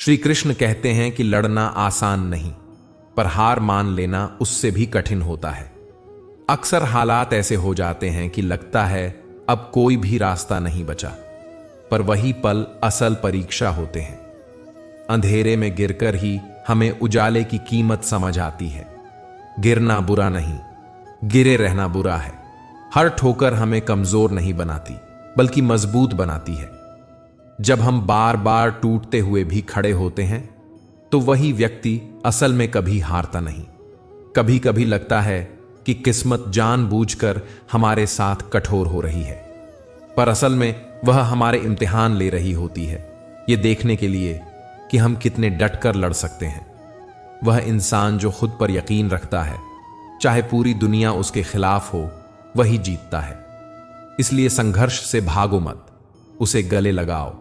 श्री कृष्ण कहते हैं कि लड़ना आसान नहीं, पर हार मान लेना उससे भी कठिन होता है। अक्सर हालात ऐसे हो जाते हैं कि लगता है अब कोई भी रास्ता नहीं बचा, पर वही पल असल परीक्षा होते हैं। अंधेरे में गिरकर ही हमें उजाले की कीमत समझ आती है। गिरना बुरा नहीं, गिरे रहना बुरा है। हर ठोकर हमें कमजोर नहीं बनाती, बल्कि मजबूत बनाती है। जब हम बार बार टूटते हुए भी खड़े होते हैं, तो वही व्यक्ति असल में कभी हारता नहीं। कभी कभी लगता है कि किस्मत जानबूझकर हमारे साथ कठोर हो रही है, पर असल में वह हमारे इम्तिहान ले रही होती है, ये देखने के लिए कि हम कितने डटकर लड़ सकते हैं। वह इंसान जो खुद पर यकीन रखता है, चाहे पूरी दुनिया उसके खिलाफ हो, वही जीतता है। इसलिए संघर्ष से भागो मत, उसे गले लगाओ।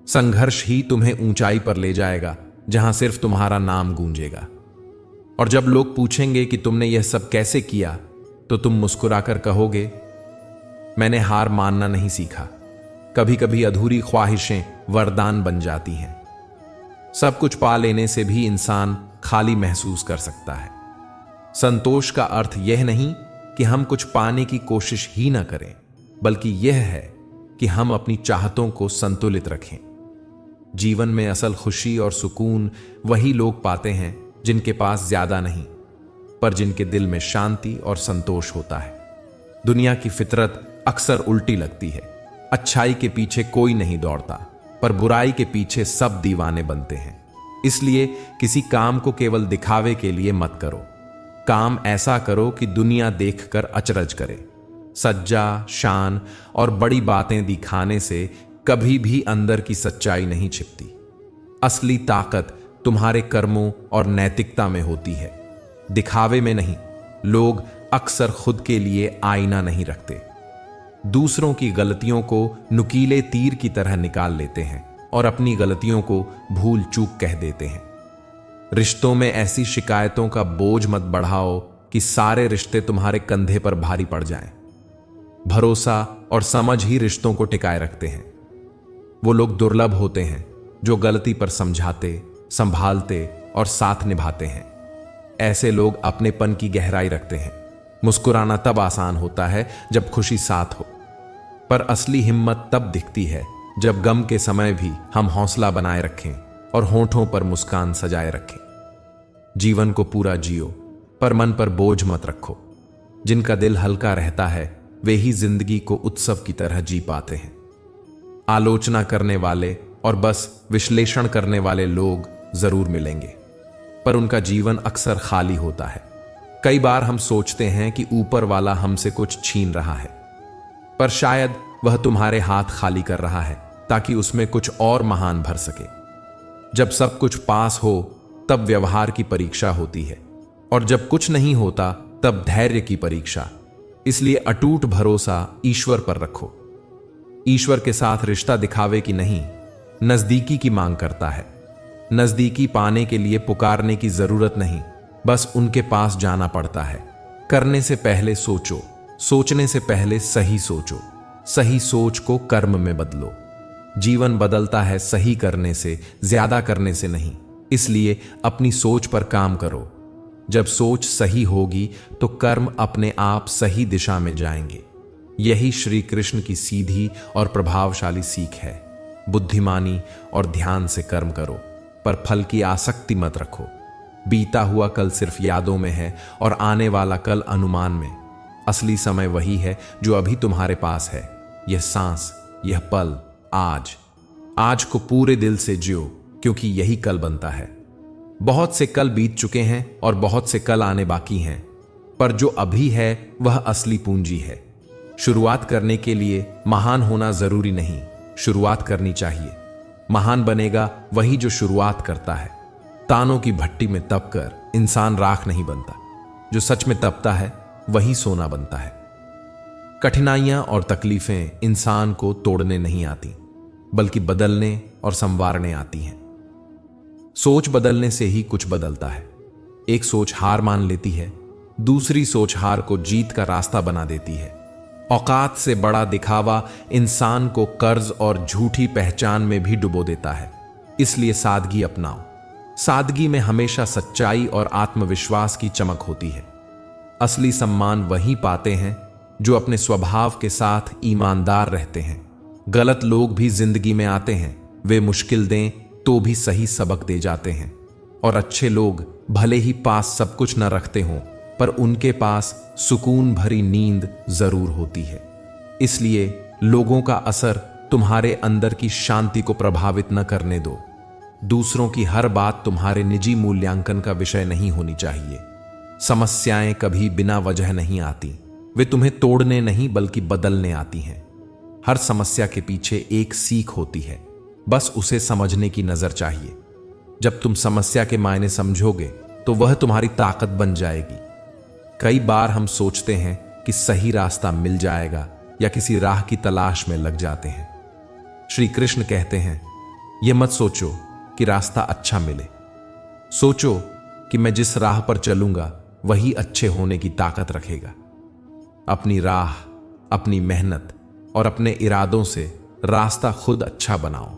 संघर्ष ही तुम्हें ऊंचाई पर ले जाएगा, जहां सिर्फ तुम्हारा नाम गूंजेगा। और जब लोग पूछेंगे कि तुमने यह सब कैसे किया, तो तुम मुस्कुराकर कहोगे, मैंने हार मानना नहीं सीखा। कभी कभी अधूरी ख्वाहिशें वरदान बन जाती हैं। सब कुछ पा लेने से भी इंसान खाली महसूस कर सकता है। संतोष का अर्थ यह नहीं कि हम कुछ पाने की कोशिश ही ना करें, बल्कि यह है कि हम अपनी चाहतों को संतुलित रखें। जीवन में असल खुशी और सुकून वही लोग पाते हैं जिनके पास ज्यादा नहीं, पर जिनके दिल में शांति और संतोष होता है। दुनिया की फितरत अक्सर उल्टी लगती है। अच्छाई के पीछे कोई नहीं दौड़ता, पर बुराई के पीछे सब दीवाने बनते हैं। इसलिए किसी काम को केवल दिखावे के लिए मत करो। काम ऐसा करो कि दुनिया देखकर अचरज करे। सज्जा, शान और बड़ी बातें दिखाने से कभी भी अंदर की सच्चाई नहीं छिपती। असली ताकत तुम्हारे कर्मों और नैतिकता में होती है, दिखावे में नहीं। लोग अक्सर खुद के लिए आईना नहीं रखते, दूसरों की गलतियों को नुकीले तीर की तरह निकाल लेते हैं और अपनी गलतियों को भूल चूक कह देते हैं। रिश्तों में ऐसी शिकायतों का बोझ मत बढ़ाओ कि सारे रिश्ते तुम्हारे कंधे पर भारी पड़ जाएं। भरोसा और समझ ही रिश्तों को टिकाए रखते हैं। वो लोग दुर्लभ होते हैं जो गलती पर समझाते, संभालते और साथ निभाते हैं। ऐसे लोग अपनेपन की गहराई रखते हैं। मुस्कुराना तब आसान होता है जब खुशी साथ हो, पर असली हिम्मत तब दिखती है जब गम के समय भी हम हौसला बनाए रखें और होंठों पर मुस्कान सजाए रखें। जीवन को पूरा जियो, पर मन पर बोझ मत रखो। जिनका दिल हल्का रहता है, वे ही जिंदगी को उत्सव की तरह जी पाते हैं। आलोचना करने वाले और बस विश्लेषण करने वाले लोग जरूर मिलेंगे, पर उनका जीवन अक्सर खाली होता है। कई बार हम सोचते हैं कि ऊपर वाला हमसे कुछ छीन रहा है, पर शायद वह तुम्हारे हाथ खाली कर रहा है ताकि उसमें कुछ और महान भर सके। जब सब कुछ पास हो तब व्यवहार की परीक्षा होती है, और जब कुछ नहीं होता तब धैर्य की परीक्षा। इसलिए अटूट भरोसा ईश्वर पर रखो। ईश्वर के साथ रिश्ता दिखावे की नहीं, नजदीकी की मांग करता है। नजदीकी पाने के लिए पुकारने की जरूरत नहीं, बस उनके पास जाना पड़ता है। करने से पहले सोचो, सोचने से पहले सही सोचो, सही सोच को कर्म में बदलो। जीवन बदलता है सही करने से, ज्यादा करने से नहीं। इसलिए अपनी सोच पर काम करो। जब सोच सही होगी तो कर्म अपने आप सही दिशा में जाएंगे। यही श्री कृष्ण की सीधी और प्रभावशाली सीख है। बुद्धिमानी और ध्यान से कर्म करो, पर फल की आसक्ति मत रखो। बीता हुआ कल सिर्फ यादों में है और आने वाला कल अनुमान में। असली समय वही है जो अभी तुम्हारे पास है। यह सांस, यह पल, आज को पूरे दिल से जियो, क्योंकि यही कल बनता है। बहुत से कल बीत चुके हैं और बहुत से कल आने बाकी हैं, पर जो अभी है वह असली पूंजी है। शुरुआत करने के लिए महान होना जरूरी नहीं, शुरुआत करनी चाहिए। महान बनेगा वही जो शुरुआत करता है। तानों की भट्टी में तपकर इंसान राख नहीं बनता, जो सच में तपता है वही सोना बनता है। कठिनाइयां और तकलीफें इंसान को तोड़ने नहीं आती, बल्कि बदलने और संवारने आती हैं। सोच बदलने से ही कुछ बदलता है। एक सोच हार मान लेती है, दूसरी सोच हार को जीत का रास्ता बना देती है। औकात से बड़ा दिखावा इंसान को कर्ज और झूठी पहचान में भी डुबो देता है। इसलिए सादगी अपनाओ। सादगी में हमेशा सच्चाई और आत्मविश्वास की चमक होती है। असली सम्मान वही पाते हैं जो अपने स्वभाव के साथ ईमानदार रहते हैं। गलत लोग भी जिंदगी में आते हैं, वे मुश्किल दें तो भी सही सबक दे जाते हैं। और अच्छे लोग भले ही पास सब कुछ न रखते हों, पर उनके पास सुकून भरी नींद जरूर होती है। इसलिए लोगों का असर तुम्हारे अंदर की शांति को प्रभावित न करने दो। दूसरों की हर बात तुम्हारे निजी मूल्यांकन का विषय नहीं होनी चाहिए। समस्याएं कभी बिना वजह नहीं आती, वे तुम्हें तोड़ने नहीं बल्कि बदलने आती हैं। हर समस्या के पीछे एक सीख होती है, बस उसे समझने की नजर चाहिए। जब तुम समस्या के मायने समझोगे तो वह तुम्हारी ताकत बन जाएगी। कई बार हम सोचते हैं कि सही रास्ता मिल जाएगा या किसी राह की तलाश में लग जाते हैं। श्री कृष्ण कहते हैं, यह मत सोचो कि रास्ता अच्छा मिले, सोचो कि मैं जिस राह पर चलूंगा वही अच्छे होने की ताकत रखेगा। अपनी राह, अपनी मेहनत और अपने इरादों से रास्ता खुद अच्छा बनाओ,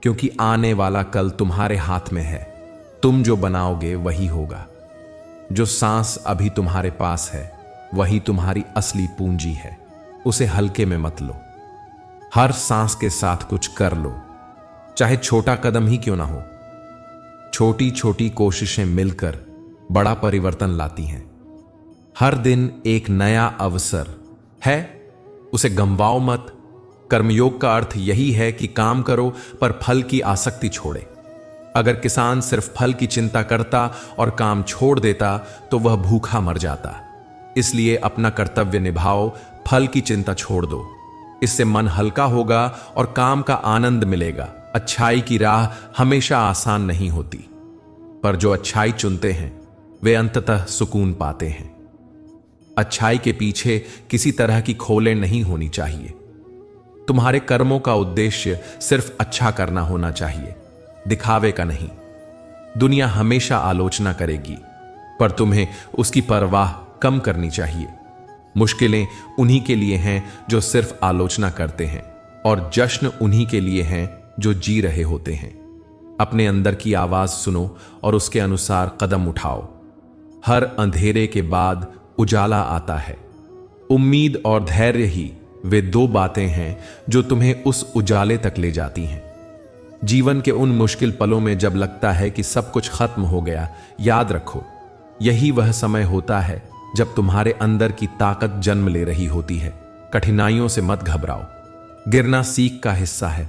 क्योंकि आने वाला कल तुम्हारे हाथ में है। तुम जो बनाओगे वही होगा। जो सांस अभी तुम्हारे पास है वही तुम्हारी असली पूंजी है, उसे हल्के में मत लो। हर सांस के साथ कुछ कर लो, चाहे छोटा कदम ही क्यों ना हो। छोटी छोटी कोशिशें मिलकर बड़ा परिवर्तन लाती हैं। हर दिन एक नया अवसर है, उसे गंवाओ मत। कर्मयोग का अर्थ यही है कि काम करो पर फल की आसक्ति छोड़े। अगर किसान सिर्फ फल की चिंता करता और काम छोड़ देता तो वह भूखा मर जाता। इसलिए अपना कर्तव्य निभाओ, फल की चिंता छोड़ दो। इससे मन हल्का होगा और काम का आनंद मिलेगा। अच्छाई की राह हमेशा आसान नहीं होती, पर जो अच्छाई चुनते हैं वे अंततः सुकून पाते हैं। अच्छाई के पीछे किसी तरह की खोलें नहीं होनी चाहिए। तुम्हारे कर्मों का उद्देश्य सिर्फ अच्छा करना होना चाहिए, दिखावे का नहीं। दुनिया हमेशा आलोचना करेगी, पर तुम्हें उसकी परवाह कम करनी चाहिए। मुश्किलें उन्हीं के लिए हैं जो सिर्फ आलोचना करते हैं, और जश्न उन्हीं के लिए हैं जो जी रहे होते हैं। अपने अंदर की आवाज सुनो और उसके अनुसार कदम उठाओ। हर अंधेरे के बाद उजाला आता है। उम्मीद और धैर्य ही वे दो बातें हैं जो तुम्हें उस उजाले तक ले जाती हैं। जीवन के उन मुश्किल पलों में जब लगता है कि सब कुछ खत्म हो गया, याद रखो यही वह समय होता है जब तुम्हारे अंदर की ताकत जन्म ले रही होती है। कठिनाइयों से मत घबराओ। गिरना सीख का हिस्सा है,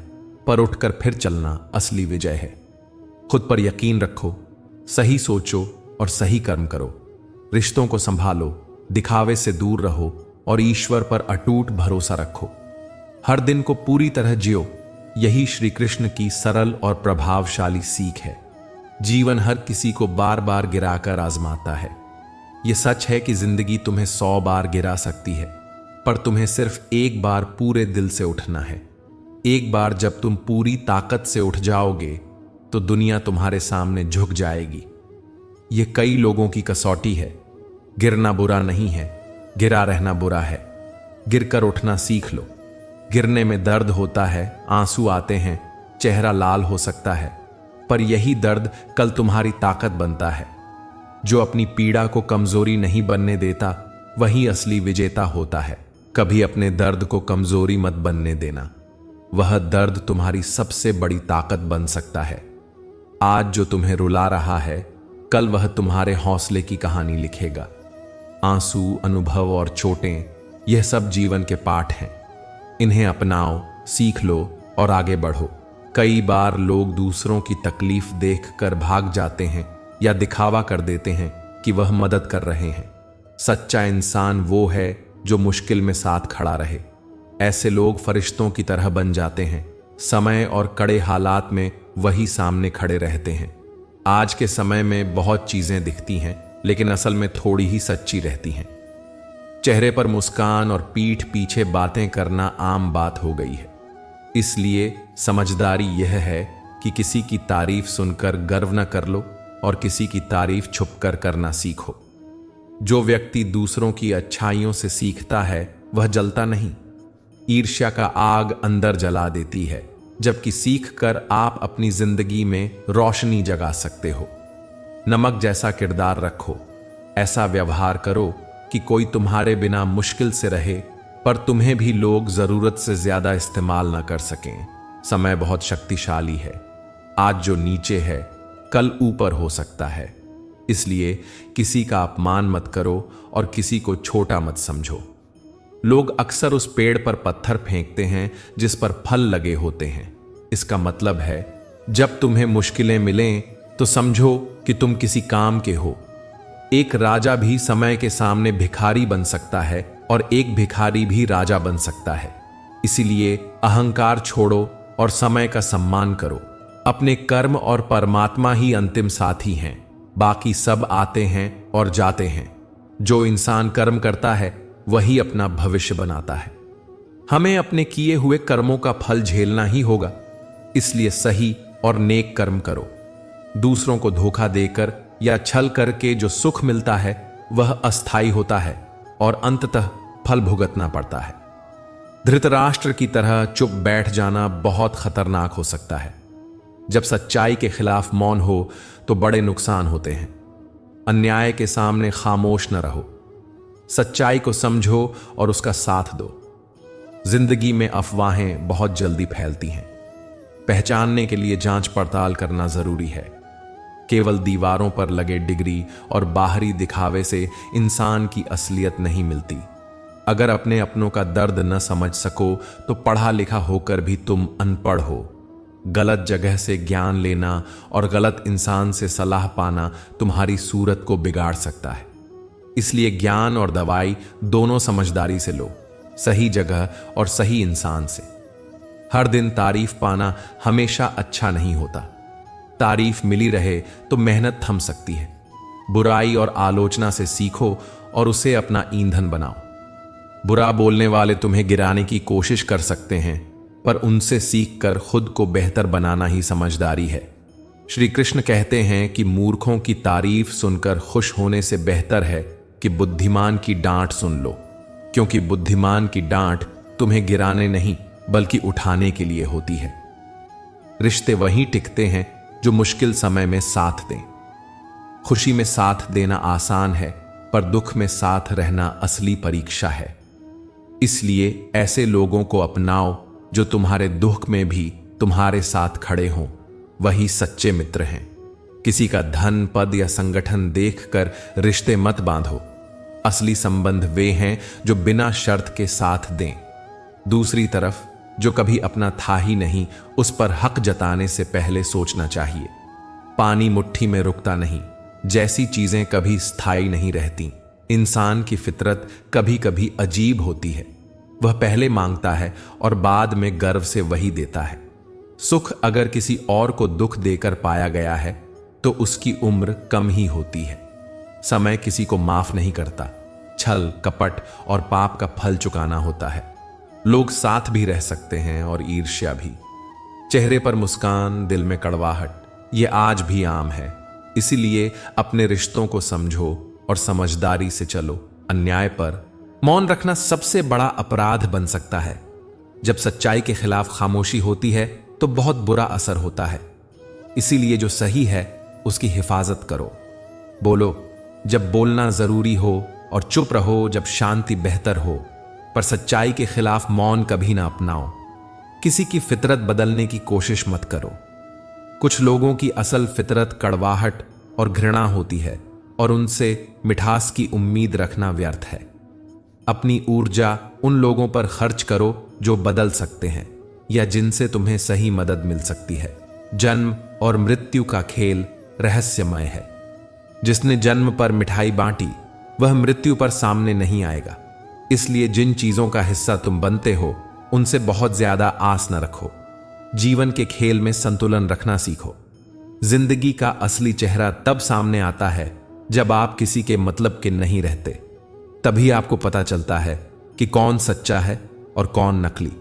पर उठकर फिर चलना असली विजय है। खुद पर यकीन रखो, सही सोचो और सही कर्म करो। रिश्तों को संभालो, दिखावे से दूर रहो और ईश्वर पर अटूट भरोसा रखो। हर दिन को पूरी तरह जियो, यही श्री कृष्ण की सरल और प्रभावशाली सीख है। जीवन हर किसी को बार बार गिराकर आजमाता है। यह सच है कि जिंदगी तुम्हें 100 बार गिरा सकती है, पर तुम्हें सिर्फ एक बार पूरे दिल से उठना है। एक बार जब तुम पूरी ताकत से उठ जाओगे तो दुनिया तुम्हारे सामने झुक जाएगी। यह कई लोगों की कसौटी है। गिरना बुरा नहीं है, गिरा रहना बुरा है। गिरकर उठना सीख लो। गिरने में दर्द होता है, आंसू आते हैं, चेहरा लाल हो सकता है, पर यही दर्द कल तुम्हारी ताकत बनता है। जो अपनी पीड़ा को कमजोरी नहीं बनने देता वही असली विजेता होता है। कभी अपने दर्द को कमजोरी मत बनने देना, वह दर्द तुम्हारी सबसे बड़ी ताकत बन सकता है। आज जो तुम्हें रुला रहा है, कल वह तुम्हारे हौसले की कहानी लिखेगा। आंसू, अनुभव और चोटें, यह सब जीवन के पाठ हैं। इन्हें अपनाओ, सीख लो और आगे बढ़ो। कई बार लोग दूसरों की तकलीफ देखकर भाग जाते हैं या दिखावा कर देते हैं कि वह मदद कर रहे हैं। सच्चा इंसान वो है जो मुश्किल में साथ खड़ा रहे। ऐसे लोग फरिश्तों की तरह बन जाते हैं। समय और कड़े हालात में वही सामने खड़े रहते हैं। आज के समय में बहुत चीजें दिखती हैं, लेकिन असल में थोड़ी ही सच्ची रहती हैं। चेहरे पर मुस्कान और पीठ पीछे बातें करना आम बात हो गई है। इसलिए समझदारी यह है कि किसी की तारीफ सुनकर गर्व न कर लो और किसी की तारीफ छुपकर करना सीखो। जो व्यक्ति दूसरों की अच्छाइयों से सीखता है वह जलता नहीं। ईर्ष्या का आग अंदर जला देती है, जबकि सीख कर आप अपनी जिंदगी में रोशनी जगा सकते हो। नमक जैसा किरदार रखो, ऐसा व्यवहार करो कि कोई तुम्हारे बिना मुश्किल से रहे, पर तुम्हें भी लोग जरूरत से ज्यादा इस्तेमाल न कर सकें। समय बहुत शक्तिशाली है, आज जो नीचे है कल ऊपर हो सकता है। इसलिए किसी का अपमान मत करो और किसी को छोटा मत समझो। लोग अक्सर उस पेड़ पर पत्थर फेंकते हैं जिस पर फल लगे होते हैं। इसका मतलब है जब तुम्हें मुश्किलें मिलें तो समझो कि तुम किसी काम के हो। एक राजा भी समय के सामने भिखारी बन सकता है और एक भिखारी भी राजा बन सकता है। इसीलिए अहंकार छोड़ो और समय का सम्मान करो। अपने कर्म और परमात्मा ही अंतिम साथी हैं, बाकी सब आते हैं और जाते हैं। जो इंसान कर्म करता है वही अपना भविष्य बनाता है। हमें अपने किए हुए कर्मों का फल झेलना ही होगा, इसलिए सही और नेक कर्म करो। दूसरों को धोखा देकर या छल करके जो सुख मिलता है वह अस्थायी होता है और अंततः फल भुगतना पड़ता है। धृतराष्ट्र की तरह चुप बैठ जाना बहुत खतरनाक हो सकता है। जब सच्चाई के खिलाफ मौन हो तो बड़े नुकसान होते हैं। अन्याय के सामने खामोश न रहो, सच्चाई को समझो और उसका साथ दो। जिंदगी में अफवाहें बहुत जल्दी फैलती हैं। पहचानने के लिए जांच पड़ताल करना जरूरी है। केवल दीवारों पर लगे डिग्री और बाहरी दिखावे से इंसान की असलियत नहीं मिलती। अगर अपने अपनों का दर्द न समझ सको तो पढ़ा लिखा होकर भी तुम अनपढ़ हो। गलत जगह से ज्ञान लेना और गलत इंसान से सलाह पाना तुम्हारी सूरत को बिगाड़ सकता है। इसलिए ज्ञान और दवाई दोनों समझदारी से लो, सही जगह और सही इंसान से। हर दिन तारीफ पाना हमेशा अच्छा नहीं होता। तारीफ मिली रहे तो मेहनत थम सकती है। बुराई और आलोचना से सीखो और उसे अपना ईंधन बनाओ। बुरा बोलने वाले तुम्हें गिराने की कोशिश कर सकते हैं, पर उनसे सीखकर खुद को बेहतर बनाना ही समझदारी है। श्री कृष्ण कहते हैं कि मूर्खों की तारीफ सुनकर खुश होने से बेहतर है कि बुद्धिमान की डांट सुन लो, क्योंकि बुद्धिमान की डांट तुम्हें गिराने नहीं बल्कि उठाने के लिए होती है। रिश्ते वहीं टिकते हैं जो मुश्किल समय में साथ दें। खुशी में साथ देना आसान है, पर दुख में साथ रहना असली परीक्षा है। इसलिए ऐसे लोगों को अपनाओ जो तुम्हारे दुख में भी तुम्हारे साथ खड़े हों। वही सच्चे मित्र हैं। किसी का धन, पद या संगठन देखकर रिश्ते मत बांधो। असली संबंध वे हैं जो बिना शर्त के साथ दें। दूसरी तरफ जो कभी अपना था ही नहीं, उस पर हक जताने से पहले सोचना चाहिए। पानी मुट्ठी में रुकता नहीं, जैसी चीजें कभी स्थायी नहीं रहती। इंसान की फितरत कभी कभी अजीब होती है। वह पहले मांगता है और बाद में गर्व से वही देता है। सुख अगर किसी और को दुख देकर पाया गया है तो उसकी उम्र कम ही होती है। समय किसी को माफ नहीं करता। छल, कपट और पाप का फल चुकाना होता है। लोग साथ भी रह सकते हैं और ईर्ष्या भी। चेहरे पर मुस्कान, दिल में कड़वाहट, ये आज भी आम है। इसीलिए अपने रिश्तों को समझो और समझदारी से चलो। अन्याय पर मौन रखना सबसे बड़ा अपराध बन सकता है। जब सच्चाई के खिलाफ खामोशी होती है तो बहुत बुरा असर होता है। इसीलिए जो सही है उसकी हिफाजत करो। बोलो जब बोलना जरूरी हो और चुप रहो जब शांति बेहतर हो, पर सच्चाई के खिलाफ मौन कभी ना अपनाओ। किसी की फितरत बदलने की कोशिश मत करो। कुछ लोगों की असल फितरत कड़वाहट और घृणा होती है और उनसे मिठास की उम्मीद रखना व्यर्थ है। अपनी ऊर्जा उन लोगों पर खर्च करो जो बदल सकते हैं या जिनसे तुम्हें सही मदद मिल सकती है। जन्म और मृत्यु का खेल रहस्यमय है। जिसने जन्म पर मिठाई बांटी वह मृत्यु पर सामने नहीं आएगा। इसलिए जिन चीजों का हिस्सा तुम बनते हो उनसे बहुत ज्यादा आस न रखो। जीवन के खेल में संतुलन रखना सीखो। जिंदगी का असली चेहरा तब सामने आता है जब आप किसी के मतलब के नहीं रहते। तभी आपको पता चलता है कि कौन सच्चा है और कौन नकली।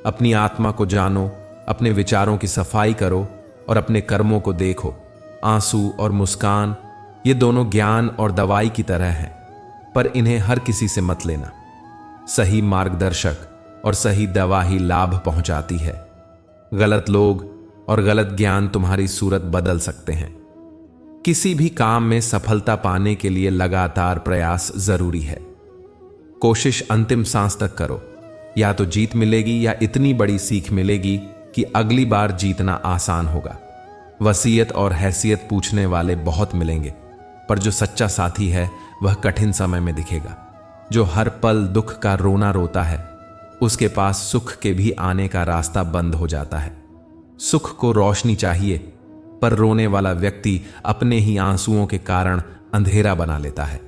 अपनी आत्मा को जानो, अपने विचारों की सफाई करो और अपने कर्मों को देखो। आंसू और मुस्कान ये दोनों ज्ञान और दवाई की तरह हैं, पर इन्हें हर किसी से मत लेना। सही मार्गदर्शक और सही दवा ही लाभ पहुंचाती है। गलत लोग और गलत ज्ञान तुम्हारी सूरत बदल सकते हैं। किसी भी काम में सफलता पाने के लिए लगातार प्रयास जरूरी है। कोशिश अंतिम सांस तक करो, या तो जीत मिलेगी या इतनी बड़ी सीख मिलेगी कि अगली बार जीतना आसान होगा। वसीयत और हैसियत पूछने वाले बहुत मिलेंगे, पर जो सच्चा साथी है वह कठिन समय में दिखेगा। जो हर पल दुख का रोना रोता है, उसके पास सुख के भी आने का रास्ता बंद हो जाता है। सुख को रोशनी चाहिए, पर रोने वाला व्यक्ति अपने ही आंसुओं के कारण अंधेरा बना लेता है।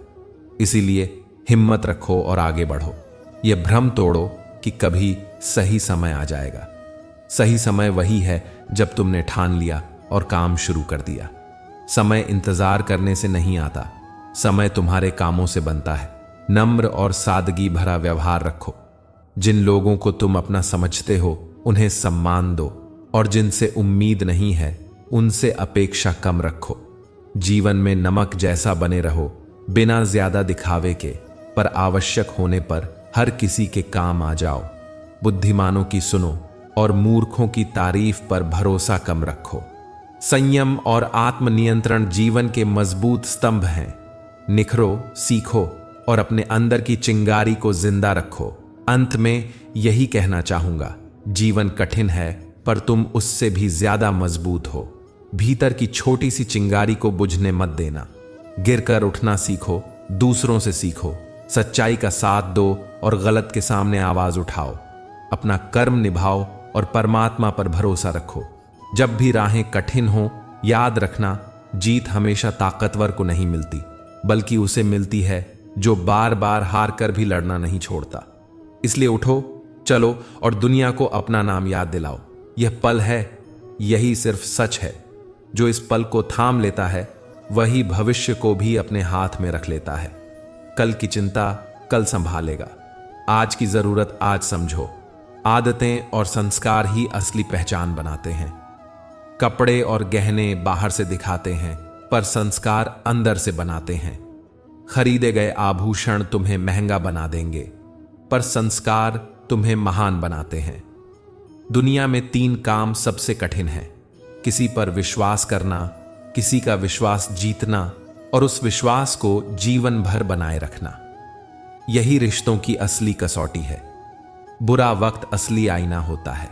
इसीलिए हिम्मत रखो और आगे बढ़ो। यह भ्रम तोड़ो कि कभी सही समय आ जाएगा। सही समय वही है जब तुमने ठान लिया और काम शुरू कर दिया। समय इंतजार करने से नहीं आता, समय तुम्हारे कामों से बनता है। नम्र और सादगी भरा व्यवहार रखो। जिन लोगों को तुम अपना समझते हो उन्हें सम्मान दो, और जिनसे उम्मीद नहीं है उनसे अपेक्षा कम रखो। जीवन में नमक जैसा बने रहो, बिना ज्यादा दिखावे के, पर आवश्यक होने पर हर किसी के काम आ जाओ। बुद्धिमानों की सुनो और मूर्खों की तारीफ पर भरोसा कम रखो। संयम और आत्मनियंत्रण जीवन के मजबूत स्तंभ हैं। निखरो, सीखो और अपने अंदर की चिंगारी को जिंदा रखो। अंत में यही कहना चाहूंगा, जीवन कठिन है पर तुम उससे भी ज्यादा मजबूत हो। भीतर की छोटी सी चिंगारी को बुझने मत देना। गिरकर उठना सीखो, दूसरों से सीखो, सच्चाई का साथ दो और गलत के सामने आवाज उठाओ। अपना कर्म निभाओ और परमात्मा पर भरोसा रखो। जब भी राहें कठिन हो, याद रखना, जीत हमेशा ताकतवर को नहीं मिलती, बल्कि उसे मिलती है जो बार बार हार कर भी लड़ना नहीं छोड़ता। इसलिए उठो, चलो और दुनिया को अपना नाम याद दिलाओ। यह पल है, यही सिर्फ सच है। जो इस पल को थाम लेता है वही भविष्य को भी अपने हाथ में रख लेता है। कल की चिंता कल संभालेगा। आज की जरूरत आज समझो। आदतें और संस्कार ही असली पहचान बनाते हैं। कपड़े और गहने बाहर से दिखाते हैं, पर संस्कार अंदर से बनाते हैं। खरीदे गए आभूषण तुम्हें महंगा बना देंगे, पर संस्कार तुम्हें महान बनाते हैं। दुनिया में 3 काम सबसे कठिन है: किसी पर विश्वास करना, किसी का विश्वास जीतना और उस विश्वास को जीवन भर बनाए रखना। यही रिश्तों की असली कसौटी है। बुरा वक्त असली आईना होता है।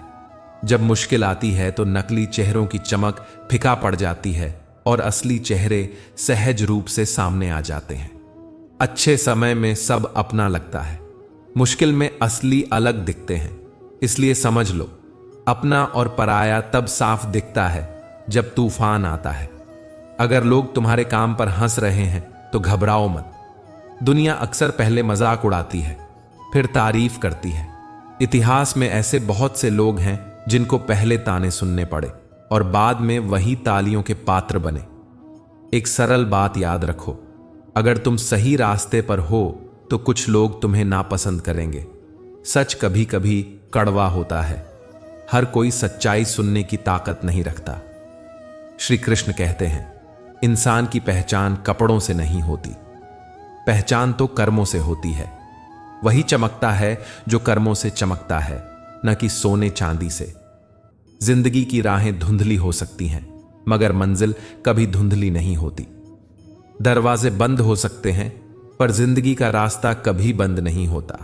जब मुश्किल आती है तो नकली चेहरों की चमक फिका पड़ जाती है और असली चेहरे सहज रूप से सामने आ जाते हैं। अच्छे समय में सब अपना लगता है, मुश्किल में असली अलग दिखते हैं। इसलिए समझ लो, अपना और पराया तब साफ दिखता है जब तूफान आता है। अगर लोग तुम्हारे काम पर हंस रहे हैं तो घबराओ मत। दुनिया अक्सर पहले मजाक उड़ाती है, फिर तारीफ करती है। इतिहास में ऐसे बहुत से लोग हैं जिनको पहले ताने सुनने पड़े और बाद में वही तालियों के पात्र बने। एक सरल बात याद रखो, अगर तुम सही रास्ते पर हो तो कुछ लोग तुम्हें नापसंद करेंगे। सच कभी कभी कड़वा होता है। हर कोई सच्चाई सुनने की ताकत नहीं रखता। श्री कृष्ण कहते हैं, इंसान की पहचान कपड़ों से नहीं होती, पहचान तो कर्मों से होती है। वही चमकता है जो कर्मों से चमकता है, न कि सोने चांदी से। जिंदगी की राहें धुंधली हो सकती हैं, मगर मंजिल कभी धुंधली नहीं होती। दरवाजे बंद हो सकते हैं, पर जिंदगी का रास्ता कभी बंद नहीं होता।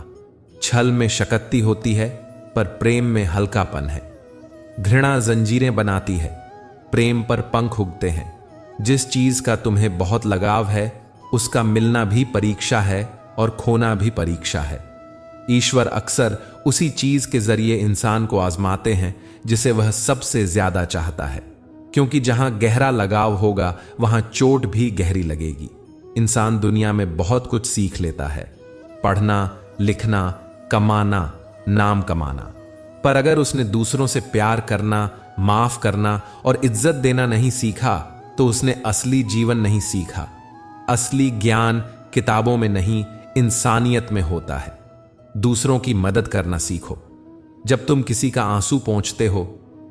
छल में शकत्ती होती है, पर प्रेम में हल्कापन है। घृणा जंजीरें बनाती है, प्रेम पर पंख उगते हैं। जिस चीज का तुम्हें बहुत लगाव है, उसका मिलना भी परीक्षा है और खोना भी परीक्षा है। ईश्वर अक्सर उसी चीज के जरिए इंसान को आजमाते हैं जिसे वह सबसे ज्यादा चाहता है, क्योंकि जहां गहरा लगाव होगा वहां चोट भी गहरी लगेगी। इंसान दुनिया में बहुत कुछ सीख लेता है, पढ़ना, लिखना, कमाना, नाम कमाना, पर अगर उसने दूसरों से प्यार करना, माफ करना और इज्जत देना नहीं सीखा तो उसने असली जीवन नहीं सीखा। असली ज्ञान किताबों में नहीं, इंसानियत में होता है। दूसरों की मदद करना सीखो। जब तुम किसी का आंसू पोंछते हो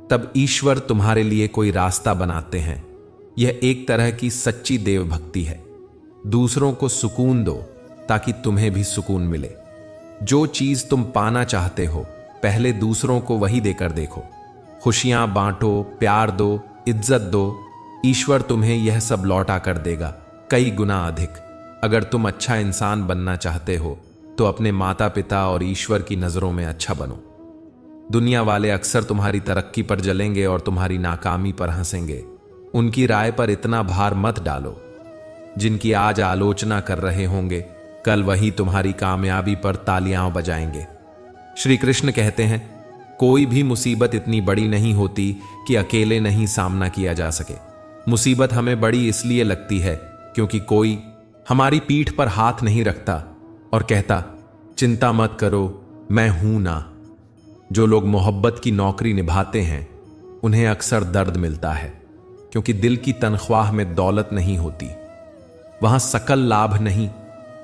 तब ईश्वर तुम्हारे लिए कोई रास्ता बनाते हैं। यह एक तरह की सच्ची देवभक्ति है। दूसरों को सुकून दो ताकि तुम्हें भी सुकून मिले। जो चीज तुम पाना चाहते हो, पहले दूसरों को वही देकर देखो। खुशियां बांटो, प्यार दो, इज्जत दो, ईश्वर तुम्हें यह सब लौटा कर देगा, कई गुना अधिक। अगर तुम अच्छा इंसान बनना चाहते हो तो अपने माता पिता और ईश्वर की नजरों में अच्छा बनो। दुनिया वाले अक्सर तुम्हारी तरक्की पर जलेंगे और तुम्हारी नाकामी पर हंसेंगे। उनकी राय पर इतना भार मत डालो। जिनकी आज आलोचना कर रहे होंगे, कल वही तुम्हारी कामयाबी पर तालियां बजाएंगे। श्री कृष्ण कहते हैं, कोई भी मुसीबत इतनी बड़ी नहीं होती कि अकेले नहीं सामना किया जा सके। मुसीबत हमें बड़ी इसलिए लगती है क्योंकि कोई हमारी पीठ पर हाथ नहीं रखता और कहता, चिंता मत करो, मैं हूं ना। जो लोग मोहब्बत की नौकरी निभाते हैं उन्हें अक्सर दर्द मिलता है, क्योंकि दिल की तनख्वाह में दौलत नहीं होती। वहां सकल लाभ नहीं,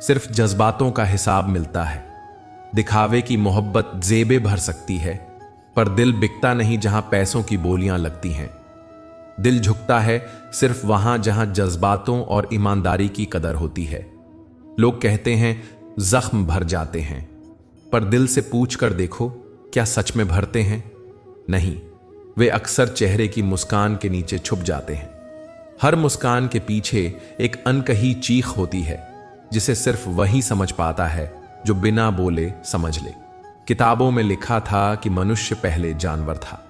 सिर्फ जज्बातों का हिसाब मिलता है। दिखावे की मोहब्बत जेबें भर सकती है, पर दिल बिकता नहीं जहां पैसों की बोलियां लगती हैं। दिल झुकता है सिर्फ वहां जहां जज्बातों और ईमानदारी की कदर होती है। लोग कहते हैं जख्म भर जाते हैं, पर दिल से पूछ कर देखो, क्या सच में भरते हैं? नहीं, वे अक्सर चेहरे की मुस्कान के नीचे छुप जाते हैं। हर मुस्कान के पीछे एक अनकही चीख होती है, जिसे सिर्फ वही समझ पाता है जो बिना बोले समझ ले। किताबों में लिखा था कि मनुष्य पहले जानवर था।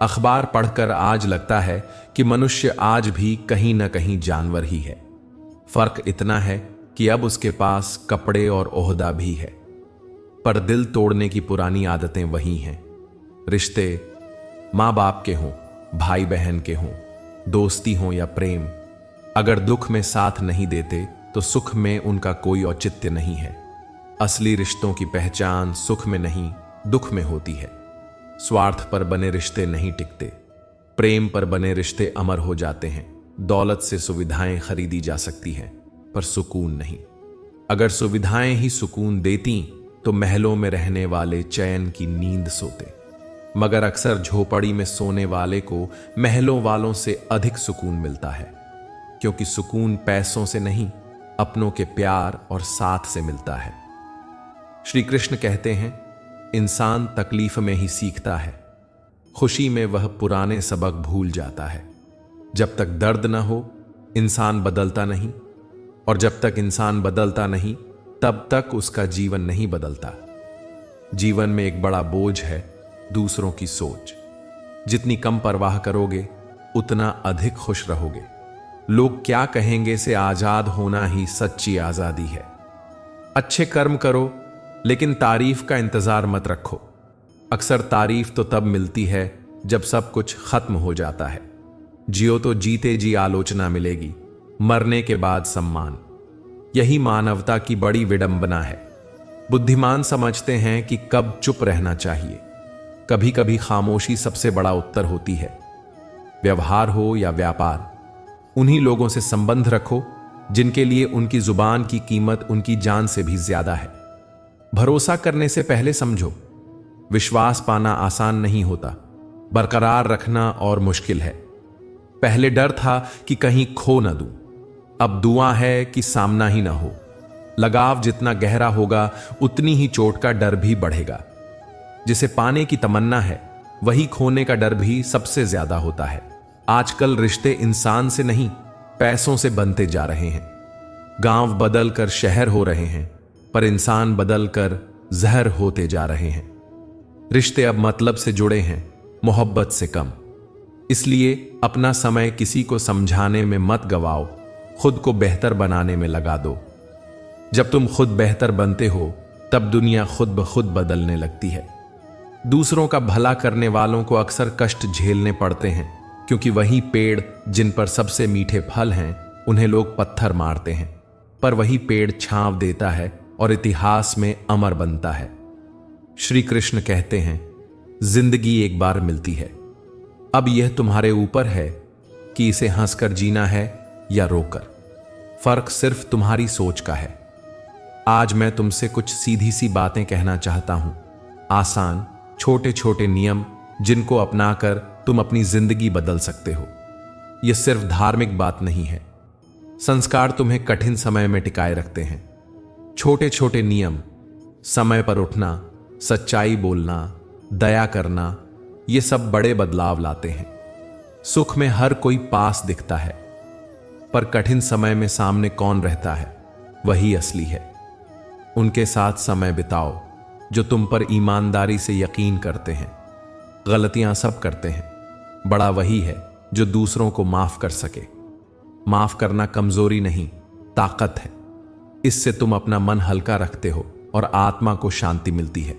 अखबार पढ़कर आज लगता है कि मनुष्य आज भी कहीं ना कहीं जानवर ही है। फर्क इतना है कि अब उसके पास कपड़े और ओहदा भी है, पर दिल तोड़ने की पुरानी आदतें वही हैं। रिश्ते माँ बाप के हों, भाई बहन के हों, दोस्ती हो या प्रेम, अगर दुख में साथ नहीं देते तो सुख में उनका कोई औचित्य नहीं है। असली रिश्तों की पहचान सुख में नहीं, दुख में होती है। स्वार्थ पर बने रिश्ते नहीं टिकते, प्रेम पर बने रिश्ते अमर हो जाते हैं। दौलत से सुविधाएं खरीदी जा सकती हैं, पर सुकून नहीं। अगर सुविधाएं ही सुकून देती तो महलों में रहने वाले चैन की नींद सोते, मगर अक्सर झोपड़ी में सोने वाले को महलों वालों से अधिक सुकून मिलता है, क्योंकि सुकून पैसों से नहीं, अपनों के प्यार और साथ से मिलता है। श्री कृष्ण कहते हैं, इंसान तकलीफ में ही सीखता है, खुशी में वह पुराने सबक भूल जाता है। जब तक दर्द न हो इंसान बदलता नहीं, और जब तक इंसान बदलता नहीं तब तक उसका जीवन नहीं बदलता। जीवन में एक बड़ा बोझ है दूसरों की सोच। जितनी कम परवाह करोगे उतना अधिक खुश रहोगे। लोग क्या कहेंगे से आजाद होना ही सच्ची आजादी है। अच्छे कर्म करो, लेकिन तारीफ का इंतजार मत रखो। अक्सर तारीफ तो तब मिलती है जब सब कुछ खत्म हो जाता है। जियो तो जीते जी आलोचना मिलेगी, मरने के बाद सम्मान। यही मानवता की बड़ी विडंबना है। बुद्धिमान समझते हैं कि कब चुप रहना चाहिए। कभी कभी खामोशी सबसे बड़ा उत्तर होती है। व्यवहार हो या व्यापार, उन्हीं लोगों से संबंध रखो जिनके लिए उनकी जुबान की कीमत उनकी जान से भी ज्यादा है। भरोसा करने से पहले समझो, विश्वास पाना आसान नहीं होता, बरकरार रखना और मुश्किल है। पहले डर था कि कहीं खो न दूं, अब दुआ है कि सामना ही ना हो। लगाव जितना गहरा होगा उतनी ही चोट का डर भी बढ़ेगा। जिसे पाने की तमन्ना है वही खोने का डर भी सबसे ज्यादा होता है। आजकल रिश्ते इंसान से नहीं पैसों से बनते जा रहे हैं। गांव बदल कर शहर हो रहे हैं, पर इंसान बदल कर जहर होते जा रहे हैं। रिश्ते अब मतलब से जुड़े हैं, मोहब्बत से कम। इसलिए अपना समय किसी को समझाने में मत गवाओ, खुद को बेहतर बनाने में लगा दो। जब तुम खुद बेहतर बनते हो तब दुनिया खुद ब खुद बदलने लगती है। दूसरों का भला करने वालों को अक्सर कष्ट झेलने पड़ते हैं, क्योंकि वही पेड़ जिन पर सबसे मीठे फल हैं उन्हें लोग पत्थर मारते हैं, पर वही पेड़ छांव देता है और इतिहास में अमर बनता है। श्री कृष्ण कहते हैं, जिंदगी एक बार मिलती है, अब यह तुम्हारे ऊपर है कि इसे हंसकर जीना है या रोकर। फर्क सिर्फ तुम्हारी सोच का है। आज मैं तुमसे कुछ सीधी सी बातें कहना चाहता हूं, आसान छोटे छोटे नियम जिनको अपनाकर तुम अपनी जिंदगी बदल सकते हो। यह सिर्फ धार्मिक बात नहीं है, संस्कार तुम्हें कठिन समय में टिकाए रखते हैं। छोटे छोटे नियम, समय पर उठना, सच्चाई बोलना, दया करना, ये सब बड़े बदलाव लाते हैं। सुख में हर कोई पास दिखता है, पर कठिन समय में सामने कौन रहता है वही असली है। उनके साथ समय बिताओ जो तुम पर ईमानदारी से यकीन करते हैं। गलतियां सब करते हैं, बड़ा वही है जो दूसरों को माफ कर सके। माफ करना कमजोरी नहीं, ताकत है। इससे तुम अपना मन हल्का रखते हो और आत्मा को शांति मिलती है।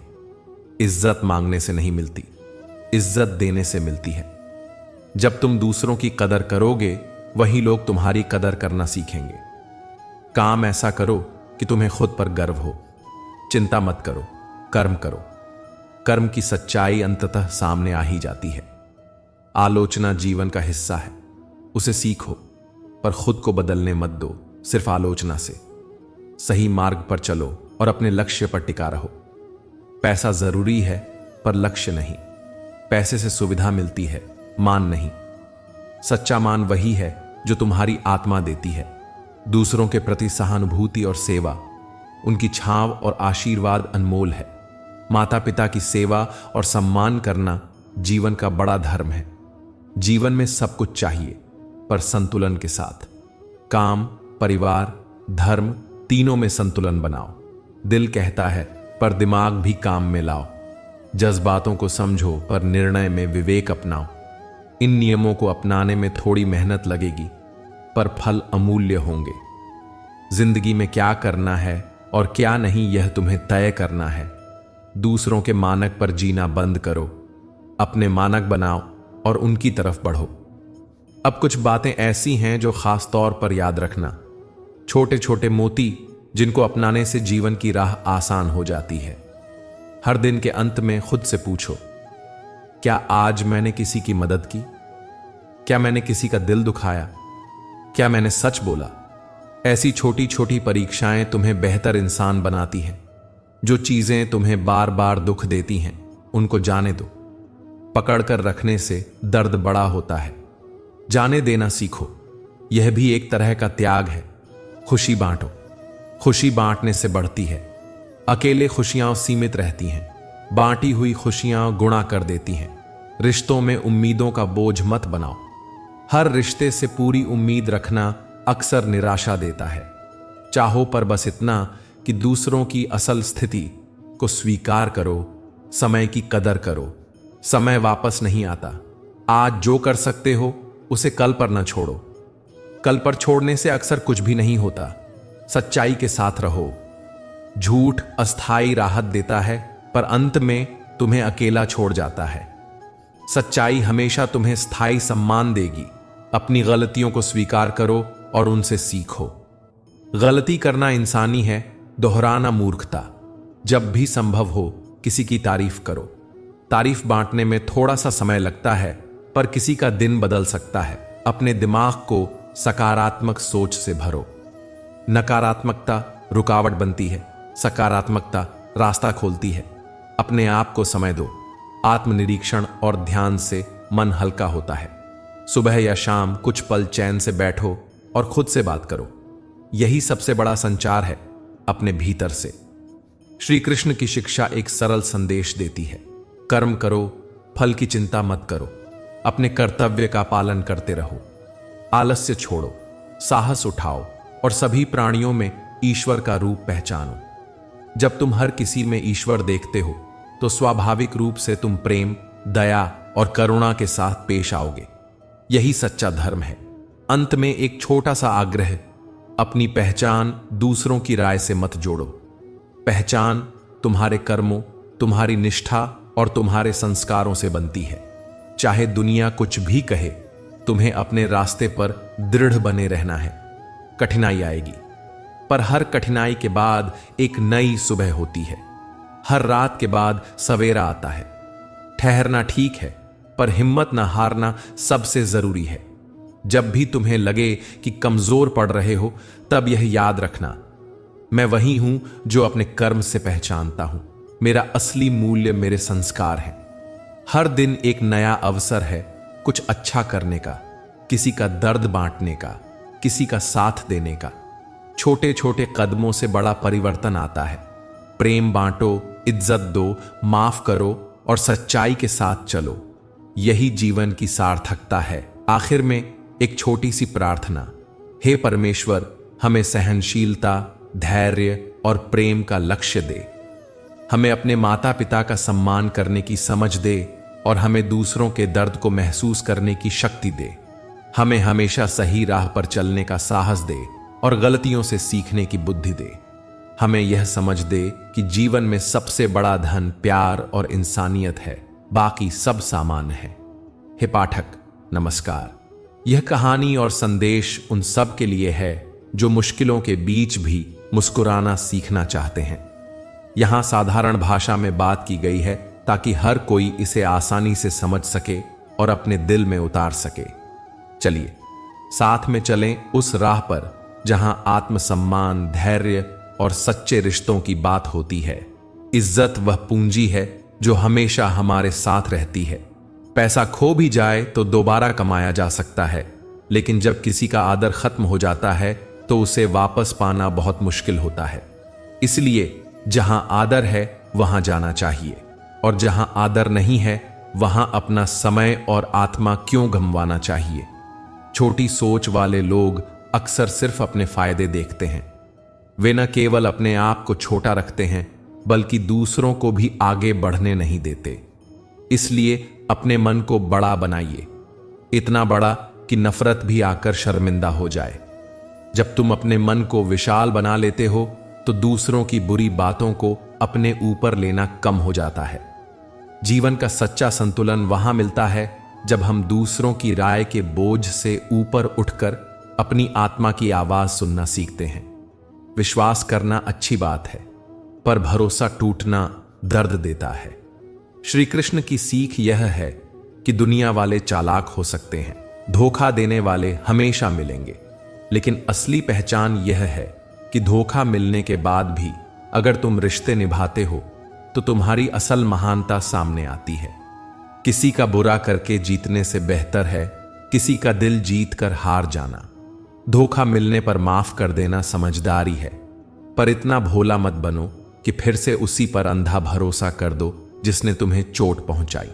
इज्जत मांगने से नहीं मिलती, इज्जत देने से मिलती है। जब तुम दूसरों की कदर करोगे, वही लोग तुम्हारी कदर करना सीखेंगे। काम ऐसा करो कि तुम्हें खुद पर गर्व हो। चिंता मत करो, कर्म करो। कर्म की सच्चाई अंततः सामने आ ही जाती है। आलोचना जीवन का हिस्सा है, उसे सीखो, पर खुद को बदलने मत दो सिर्फ आलोचना से। सही मार्ग पर चलो और अपने लक्ष्य पर टिका रहो। पैसा जरूरी है पर लक्ष्य नहीं। पैसे से सुविधा मिलती है, मान नहीं। सच्चा मान वही है जो तुम्हारी आत्मा देती है। दूसरों के प्रति सहानुभूति और सेवा, उनकी छांव और आशीर्वाद अनमोल है। माता पिता की सेवा और सम्मान करना जीवन का बड़ा धर्म है। जीवन में सब कुछ चाहिए, पर संतुलन के साथ। काम, परिवार, धर्म तीनों में संतुलन बनाओ। दिल कहता है पर दिमाग भी काम में लाओ। जज्बातों को समझो पर निर्णय में विवेक अपनाओ। इन नियमों को अपनाने में थोड़ी मेहनत लगेगी, पर फल अमूल्य होंगे। जिंदगी में क्या करना है और क्या नहीं, यह तुम्हें तय करना है। दूसरों के मानक पर जीना बंद करो, अपने मानक बनाओ और उनकी तरफ बढ़ो। अब कुछ बातें ऐसी हैं जो खास तौर पर याद रखना। छोटे छोटे मोती जिनको अपनाने से जीवन की राह आसान हो जाती है। हर दिन के अंत में खुद से पूछो, क्या आज मैंने किसी की मदद की? क्या मैंने किसी का दिल दुखाया? क्या मैंने सच बोला? ऐसी छोटी छोटी परीक्षाएं तुम्हें बेहतर इंसान बनाती हैं। जो चीजें तुम्हें बार बार दुख देती हैं, उनको जाने दो। पकड़कर रखने से दर्द बड़ा होता है। जाने देना सीखो, यह भी एक तरह का त्याग है। खुशी बांटो, खुशी बांटने से बढ़ती है। अकेले खुशियां सीमित रहती हैं, बांटी हुई खुशियां गुणा कर देती हैं। रिश्तों में उम्मीदों का बोझ मत बनाओ। हर रिश्ते से पूरी उम्मीद रखना अक्सर निराशा देता है। चाहो पर बस इतना कि दूसरों की असल स्थिति को स्वीकार करो। समय की कदर करो। समय वापस नहीं आता। आज जो कर सकते हो उसे कल पर न छोड़ो। कल पर छोड़ने से अक्सर कुछ भी नहीं होता। सच्चाई के साथ रहो। झूठ अस्थायी राहत देता है, पर अंत में तुम्हें अकेला छोड़ जाता है। सच्चाई हमेशा तुम्हें स्थायी सम्मान देगी। अपनी गलतियों को स्वीकार करो और उनसे सीखो। गलती करना इंसानी है, दोहराना मूर्खता। जब भी संभव हो किसी की तारीफ करो। तारीफ बांटने में थोड़ा सा समय लगता है, पर किसी का दिन बदल सकता है। अपने दिमाग को सकारात्मक सोच से भरो। नकारात्मकता रुकावट बनती है, सकारात्मकता रास्ता खोलती है। अपने आप को समय दो। आत्मनिरीक्षण और ध्यान से मन हल्का होता है। सुबह या शाम कुछ पल चैन से बैठो और खुद से बात करो। यही सबसे बड़ा संचार है, अपने भीतर से। श्री कृष्ण की शिक्षा एक सरल संदेश देती है, कर्म करो, फल की चिंता मत करो। अपने कर्तव्य का पालन करते रहो। आलस्य छोड़ो, साहस उठाओ और सभी प्राणियों में ईश्वर का रूप पहचानो। जब तुम हर किसी में ईश्वर देखते हो तो स्वाभाविक रूप से तुम प्रेम, दया और करुणा के साथ पेश आओगे। यही सच्चा धर्म है। अंत में एक छोटा सा आग्रह, अपनी पहचान दूसरों की राय से मत जोड़ो। पहचान तुम्हारे कर्मों, तुम्हारी निष्ठा और तुम्हारे संस्कारों से बनती है। चाहे दुनिया कुछ भी कहे, तुम्हें अपने रास्ते पर दृढ़ बने रहना है। कठिनाई आएगी, पर हर कठिनाई के बाद एक नई सुबह होती है। हर रात के बाद सवेरा आता है। ठहरना ठीक है, पर हिम्मत न हारना सबसे जरूरी है। जब भी तुम्हें लगे कि कमजोर पड़ रहे हो, तब यह याद रखना, मैं वही हूं जो अपने कर्म से पहचानता हूं। मेरा असली मूल्य मेरे संस्कार हैं। हर दिन एक नया अवसर है कुछ अच्छा करने का, किसी का दर्द बांटने का, किसी का साथ देने का। छोटे छोटे कदमों से बड़ा परिवर्तन आता है। प्रेम बांटो, इज्जत दो, माफ करो और सच्चाई के साथ चलो। यही जीवन की सार्थकता है। आखिर में एक छोटी सी प्रार्थना। हे परमेश्वर, हमें सहनशीलता, धैर्य और प्रेम का लक्ष्य दे। हमें अपने माता पिता का सम्मान करने की समझ दे और हमें दूसरों के दर्द को महसूस करने की शक्ति दे। हमें हमेशा सही राह पर चलने का साहस दे और गलतियों से सीखने की बुद्धि दे। हमें यह समझ दे कि जीवन में सबसे बड़ा धन प्यार और इंसानियत है, बाकी सब सामान्य है। हे पाठक, नमस्कार। यह कहानी और संदेश उन सब के लिए है जो मुश्किलों के बीच भी मुस्कुराना सीखना चाहते हैं। यहां साधारण भाषा में बात की गई है ताकि हर कोई इसे आसानी से समझ सके और अपने दिल में उतार सके। चलिए साथ में चलें उस राह पर जहां आत्मसम्मान, धैर्य और सच्चे रिश्तों की बात होती है। इज्जत वह पूंजी है जो हमेशा हमारे साथ रहती है। पैसा खो भी जाए तो दोबारा कमाया जा सकता है, लेकिन जब किसी का आदर खत्म हो जाता है तो उसे वापस पाना बहुत मुश्किल होता है। इसलिए जहां आदर है वहां जाना चाहिए, और जहां आदर नहीं है वहां अपना समय और आत्मा क्यों गंवाना चाहिए। छोटी सोच वाले लोग अक्सर सिर्फ अपने फायदे देखते हैं। वे न केवल अपने आप को छोटा रखते हैं बल्कि दूसरों को भी आगे बढ़ने नहीं देते। इसलिए अपने मन को बड़ा बनाइए, इतना बड़ा कि नफरत भी आकर शर्मिंदा हो जाए। जब तुम अपने मन को विशाल बना लेते हो तो दूसरों की बुरी बातों को अपने ऊपर लेना कम हो जाता है। जीवन का सच्चा संतुलन वहां मिलता है जब हम दूसरों की राय के बोझ से ऊपर उठकर अपनी आत्मा की आवाज सुनना सीखते हैं। विश्वास करना अच्छी बात है, पर भरोसा टूटना दर्द देता है। श्री कृष्ण की सीख यह है कि दुनिया वाले चालाक हो सकते हैं, धोखा देने वाले हमेशा मिलेंगे, लेकिन असली पहचान यह है कि धोखा मिलने के बाद भी अगर तुम रिश्ते निभाते हो तो तुम्हारी असल महानता सामने आती है। किसी का बुरा करके जीतने से बेहतर है किसी का दिल जीत कर हार जाना। धोखा मिलने पर माफ कर देना समझदारी है, पर इतना भोला मत बनो कि फिर से उसी पर अंधा भरोसा कर दो जिसने तुम्हें चोट पहुंचाई।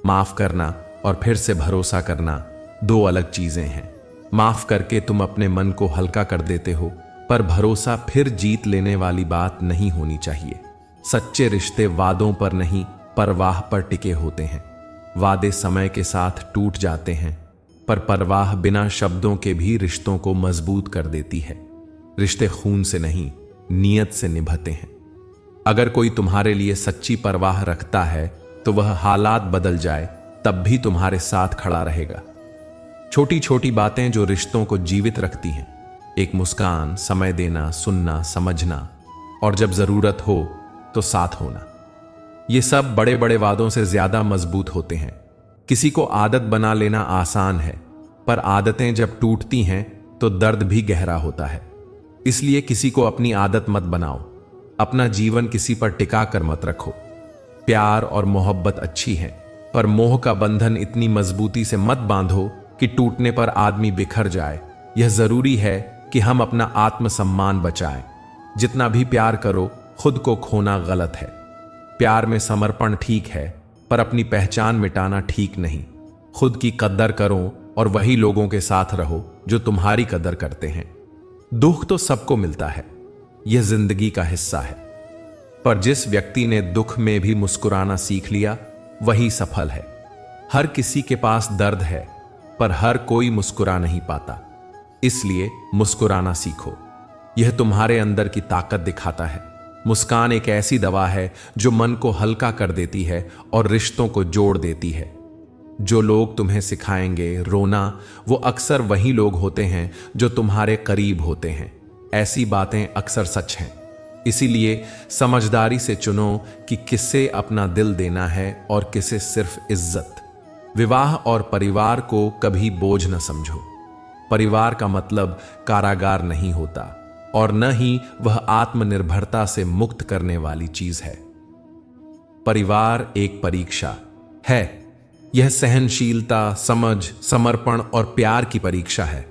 माफ करना और फिर से भरोसा करना दो अलग चीजें हैं। माफ करके तुम अपने मन को हल्का कर देते हो, पर भरोसा फिर जीत लेने वाली बात नहीं होनी चाहिए। सच्चे रिश्ते वादों पर नहीं, परवाह पर टिके होते हैं। वादे समय के साथ टूट जाते हैं, पर परवाह बिना शब्दों के भी रिश्तों को मजबूत कर देती है। रिश्ते खून से नहीं, नीयत से निभते हैं। अगर कोई तुम्हारे लिए सच्ची परवाह रखता है तो वह हालात बदल जाए तब भी तुम्हारे साथ खड़ा रहेगा। छोटी छोटी बातें जो रिश्तों को जीवित रखती हैं, एक मुस्कान, समय देना, सुनना, समझना और जब जरूरत हो तो साथ होना, ये सब बड़े बड़े वादों से ज्यादा मजबूत होते हैं। किसी को आदत बना लेना आसान है, पर आदतें जब टूटती हैं तो दर्द भी गहरा होता है। इसलिए किसी को अपनी आदत मत बनाओ, अपना जीवन किसी पर टिका कर मत रखो। प्यार और मोहब्बत अच्छी है, पर मोह का बंधन इतनी मजबूती से मत बांधो कि टूटने पर आदमी बिखर जाए। यह जरूरी है कि हम अपना आत्मसम्मान बचाएं। जितना भी प्यार करो, खुद को खोना गलत है। प्यार में समर्पण ठीक है, पर अपनी पहचान मिटाना ठीक नहीं। खुद की कद्र करो और वही लोगों के साथ रहो जो तुम्हारी कदर करते हैं। दुख तो सबको मिलता है, यह जिंदगी का हिस्सा है, पर जिस व्यक्ति ने दुख में भी मुस्कुराना सीख लिया वही सफल है। हर किसी के पास दर्द है, पर हर कोई मुस्कुरा नहीं पाता। इसलिए मुस्कुराना सीखो, यह तुम्हारे अंदर की ताकत दिखाता है। मुस्कान एक ऐसी दवा है जो मन को हल्का कर देती है और रिश्तों को जोड़ देती है। जो लोग तुम्हें सिखाएंगे रोना, वो अक्सर वही लोग होते हैं जो तुम्हारे करीब होते हैं। ऐसी बातें अक्सर सच हैं। इसीलिए समझदारी से चुनो कि किसे अपना दिल देना है और किसे सिर्फ इज्जत। विवाह और परिवार को कभी बोझ न समझो। परिवार का मतलब कारागार नहीं होता, और न ही वह आत्मनिर्भरता से मुक्त करने वाली चीज है। परिवार एक परीक्षा है। यह सहनशीलता, समझ, समर्पण और प्यार की परीक्षा है।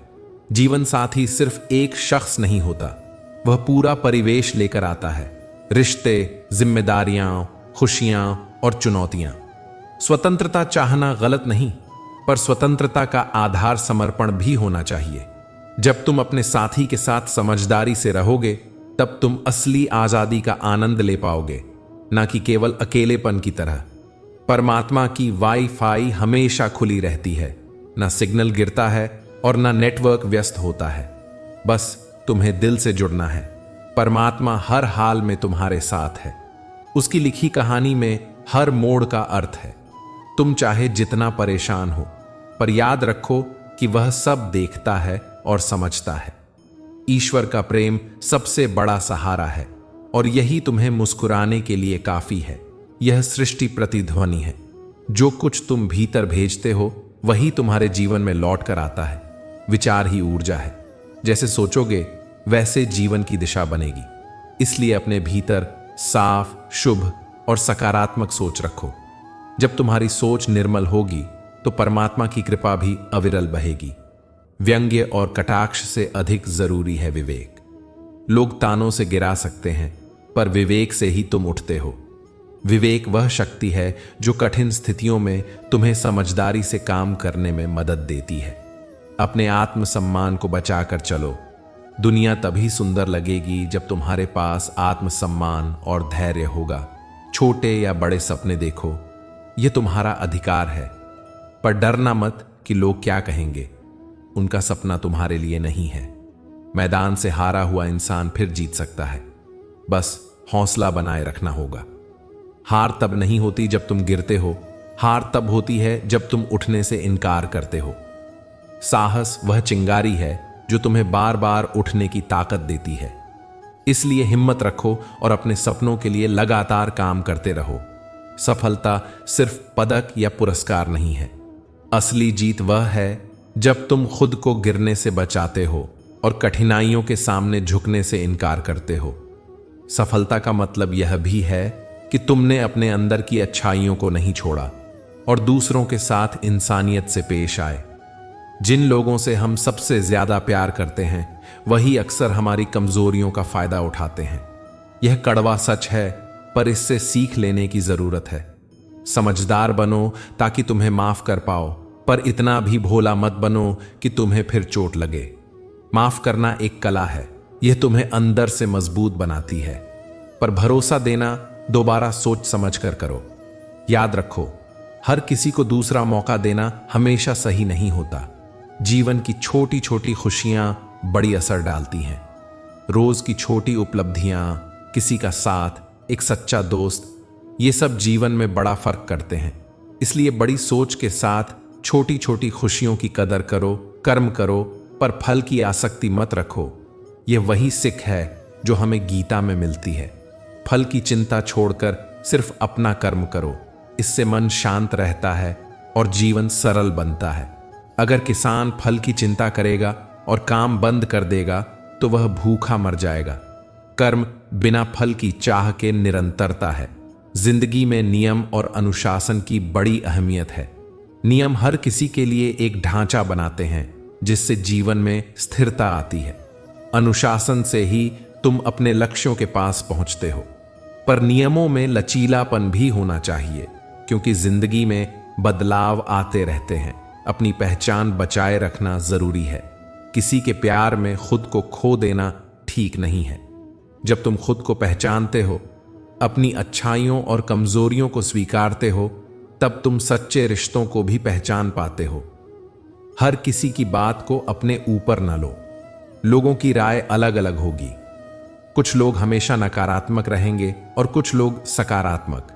जीवन साथी सिर्फ एक शख्स नहीं होता, वह पूरा परिवेश लेकर आता है। रिश्ते, जिम्मेदारियां, खुशियां और चुनौतियां। स्वतंत्रता चाहना गलत नहीं, पर स्वतंत्रता का आधार समर्पण भी होना चाहिए। जब तुम अपने साथी के साथ समझदारी से रहोगे, तब तुम असली आजादी का आनंद ले पाओगे, ना कि केवल अकेलेपन की तरह। परमात्मा की वाईफाई हमेशा खुली रहती है, ना सिग्नल गिरता है और ना नेटवर्क व्यस्त होता है। बस तुम्हें दिल से जुड़ना है। परमात्मा हर हाल में तुम्हारे साथ है। उसकी लिखी कहानी में हर मोड़ का अर्थ है। तुम चाहे जितना परेशान हो, पर याद रखो कि वह सब देखता है और समझता है। ईश्वर का प्रेम सबसे बड़ा सहारा है और यही तुम्हें मुस्कुराने के लिए काफी है। यह सृष्टि प्रतिध्वनि है। जो कुछ तुम भीतर भेजते हो वही तुम्हारे जीवन में लौट कर आता है। विचार ही ऊर्जा है। जैसे सोचोगे वैसे जीवन की दिशा बनेगी। इसलिए अपने भीतर साफ, शुभ और सकारात्मक सोच रखो। जब तुम्हारी सोच निर्मल होगी तो परमात्मा की कृपा भी अविरल बहेगी। व्यंग्य और कटाक्ष से अधिक जरूरी है विवेक। लोग तानों से गिरा सकते हैं, पर विवेक से ही तुम उठते हो। विवेक वह शक्ति है जो कठिन स्थितियों में तुम्हें समझदारी से काम करने में मदद देती है। अपने आत्मसम्मान को बचाकर चलो। दुनिया तभी सुंदर लगेगी जब तुम्हारे पास आत्मसम्मान और धैर्य होगा। छोटे या बड़े सपने देखो, यह तुम्हारा अधिकार है, पर डरना मत कि लोग क्या कहेंगे। उनका सपना तुम्हारे लिए नहीं है। मैदान से हारा हुआ इंसान फिर जीत सकता है। बस हौसला बनाए रखना होगा। हार तब नहीं होती जब तुम गिरते हो, हार तब होती है जब तुम उठने से इनकार करते हो। साहस वह चिंगारी है जो तुम्हें बार बार उठने की ताकत देती है। इसलिए हिम्मत रखो और अपने सपनों के लिए लगातार काम करते रहो। सफलता सिर्फ पदक या पुरस्कार नहीं है। असली जीत वह है जब तुम खुद को गिरने से बचाते हो और कठिनाइयों के सामने झुकने से इनकार करते हो। सफलता का मतलब यह भी है कि तुमने अपने अंदर की अच्छाइयों को नहीं छोड़ा और दूसरों के साथ इंसानियत से पेश आए। जिन लोगों से हम सबसे ज्यादा प्यार करते हैं वही अक्सर हमारी कमजोरियों का फायदा उठाते हैं। यह कड़वा सच है, पर इससे सीख लेने की जरूरत है। समझदार बनो ताकि तुम्हें माफ कर पाओ, पर इतना भी भोला मत बनो कि तुम्हें फिर चोट लगे। माफ करना एक कला है। यह तुम्हें अंदर से मजबूत बनाती है, पर भरोसा देना दोबारा सोच समझ कर करो। याद रखो, हर किसी को दूसरा मौका देना हमेशा सही नहीं होता। जीवन की छोटी छोटी खुशियां बड़ी असर डालती हैं। रोज की छोटी उपलब्धियां, किसी का साथ, एक सच्चा दोस्त, ये सब जीवन में बड़ा फर्क करते हैं। इसलिए बड़ी सोच के साथ छोटी छोटी खुशियों की कदर करो, कर्म करो, पर फल की आसक्ति मत रखो। यह वही सिख है जो हमें गीता में मिलती है। फल की चिंता छोड़कर सिर्फ अपना कर्म करो। इससे मन शांत रहता है और जीवन सरल बनता है। अगर किसान फल की चिंता करेगा और काम बंद कर देगा तो वह भूखा मर जाएगा। कर्म बिना फल की चाह के निरंतरता है। जिंदगी में नियम और अनुशासन की बड़ी अहमियत है। नियम हर किसी के लिए एक ढांचा बनाते हैं जिससे जीवन में स्थिरता आती है। अनुशासन से ही तुम अपने लक्ष्यों के पास पहुंचते हो, पर नियमों में लचीलापन भी होना चाहिए, क्योंकि जिंदगी में बदलाव आते रहते हैं। अपनी पहचान बचाए रखना जरूरी है। किसी के प्यार में खुद को खो देना ठीक नहीं है। जब तुम खुद को पहचानते हो, अपनी अच्छाइयों और कमजोरियों को स्वीकारते हो, तब तुम सच्चे रिश्तों को भी पहचान पाते हो। हर किसी की बात को अपने ऊपर न लो। लोगों की राय अलग अलग होगी। कुछ लोग हमेशा नकारात्मक रहेंगे और कुछ लोग सकारात्मक।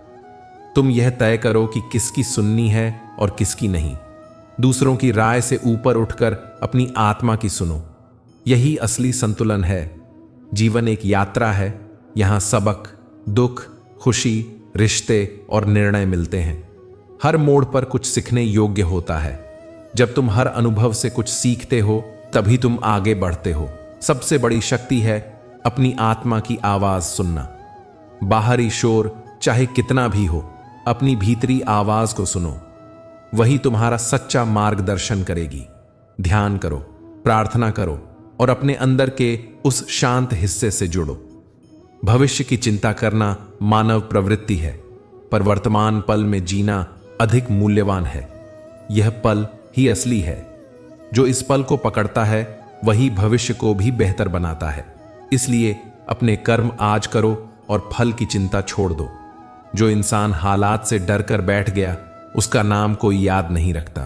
तुम यह तय करो कि किसकी सुननी है और किसकी नहीं। दूसरों की राय से ऊपर उठकर अपनी आत्मा की सुनो। यही असली संतुलन है। जीवन एक यात्रा है। यहां सबक, दुख, खुशी, रिश्ते और निर्णय मिलते हैं। हर मोड़ पर कुछ सीखने योग्य होता है। जब तुम हर अनुभव से कुछ सीखते हो तभी तुम आगे बढ़ते हो। सबसे बड़ी शक्ति है अपनी आत्मा की आवाज सुनना। बाहरी शोर चाहे कितना भी हो, अपनी भीतरी आवाज को सुनो। वही तुम्हारा सच्चा मार्गदर्शन करेगी। ध्यान करो, प्रार्थना करो और अपने अंदर के उस शांत हिस्से से जुड़ो। भविष्य की चिंता करना मानव प्रवृत्ति है, पर वर्तमान पल में जीना अधिक मूल्यवान है। यह पल ही असली है। जो इस पल को पकड़ता है वही भविष्य को भी बेहतर बनाता है। इसलिए अपने कर्म आज करो और फल की चिंता छोड़ दो। जो इंसान हालात से डर कर बैठ गया उसका नाम कोई याद नहीं रखता,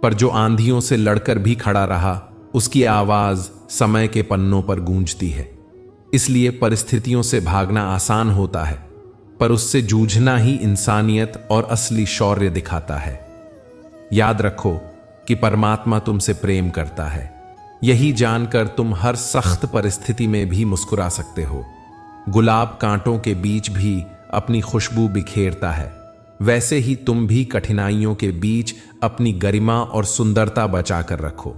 पर जो आंधियों से लड़कर भी खड़ा रहा उसकी आवाज समय के पन्नों पर गूंजती है। इसलिए परिस्थितियों से भागना आसान होता है, पर उससे जूझना ही इंसानियत और असली शौर्य दिखाता है। याद रखो कि परमात्मा तुमसे प्रेम करता है। यही जानकर तुम हर सख्त परिस्थिति में भी मुस्कुरा सकते हो। गुलाब कांटों के बीच भी अपनी खुशबू बिखेरता है, वैसे ही तुम भी कठिनाइयों के बीच अपनी गरिमा और सुंदरता बचाकर रखो।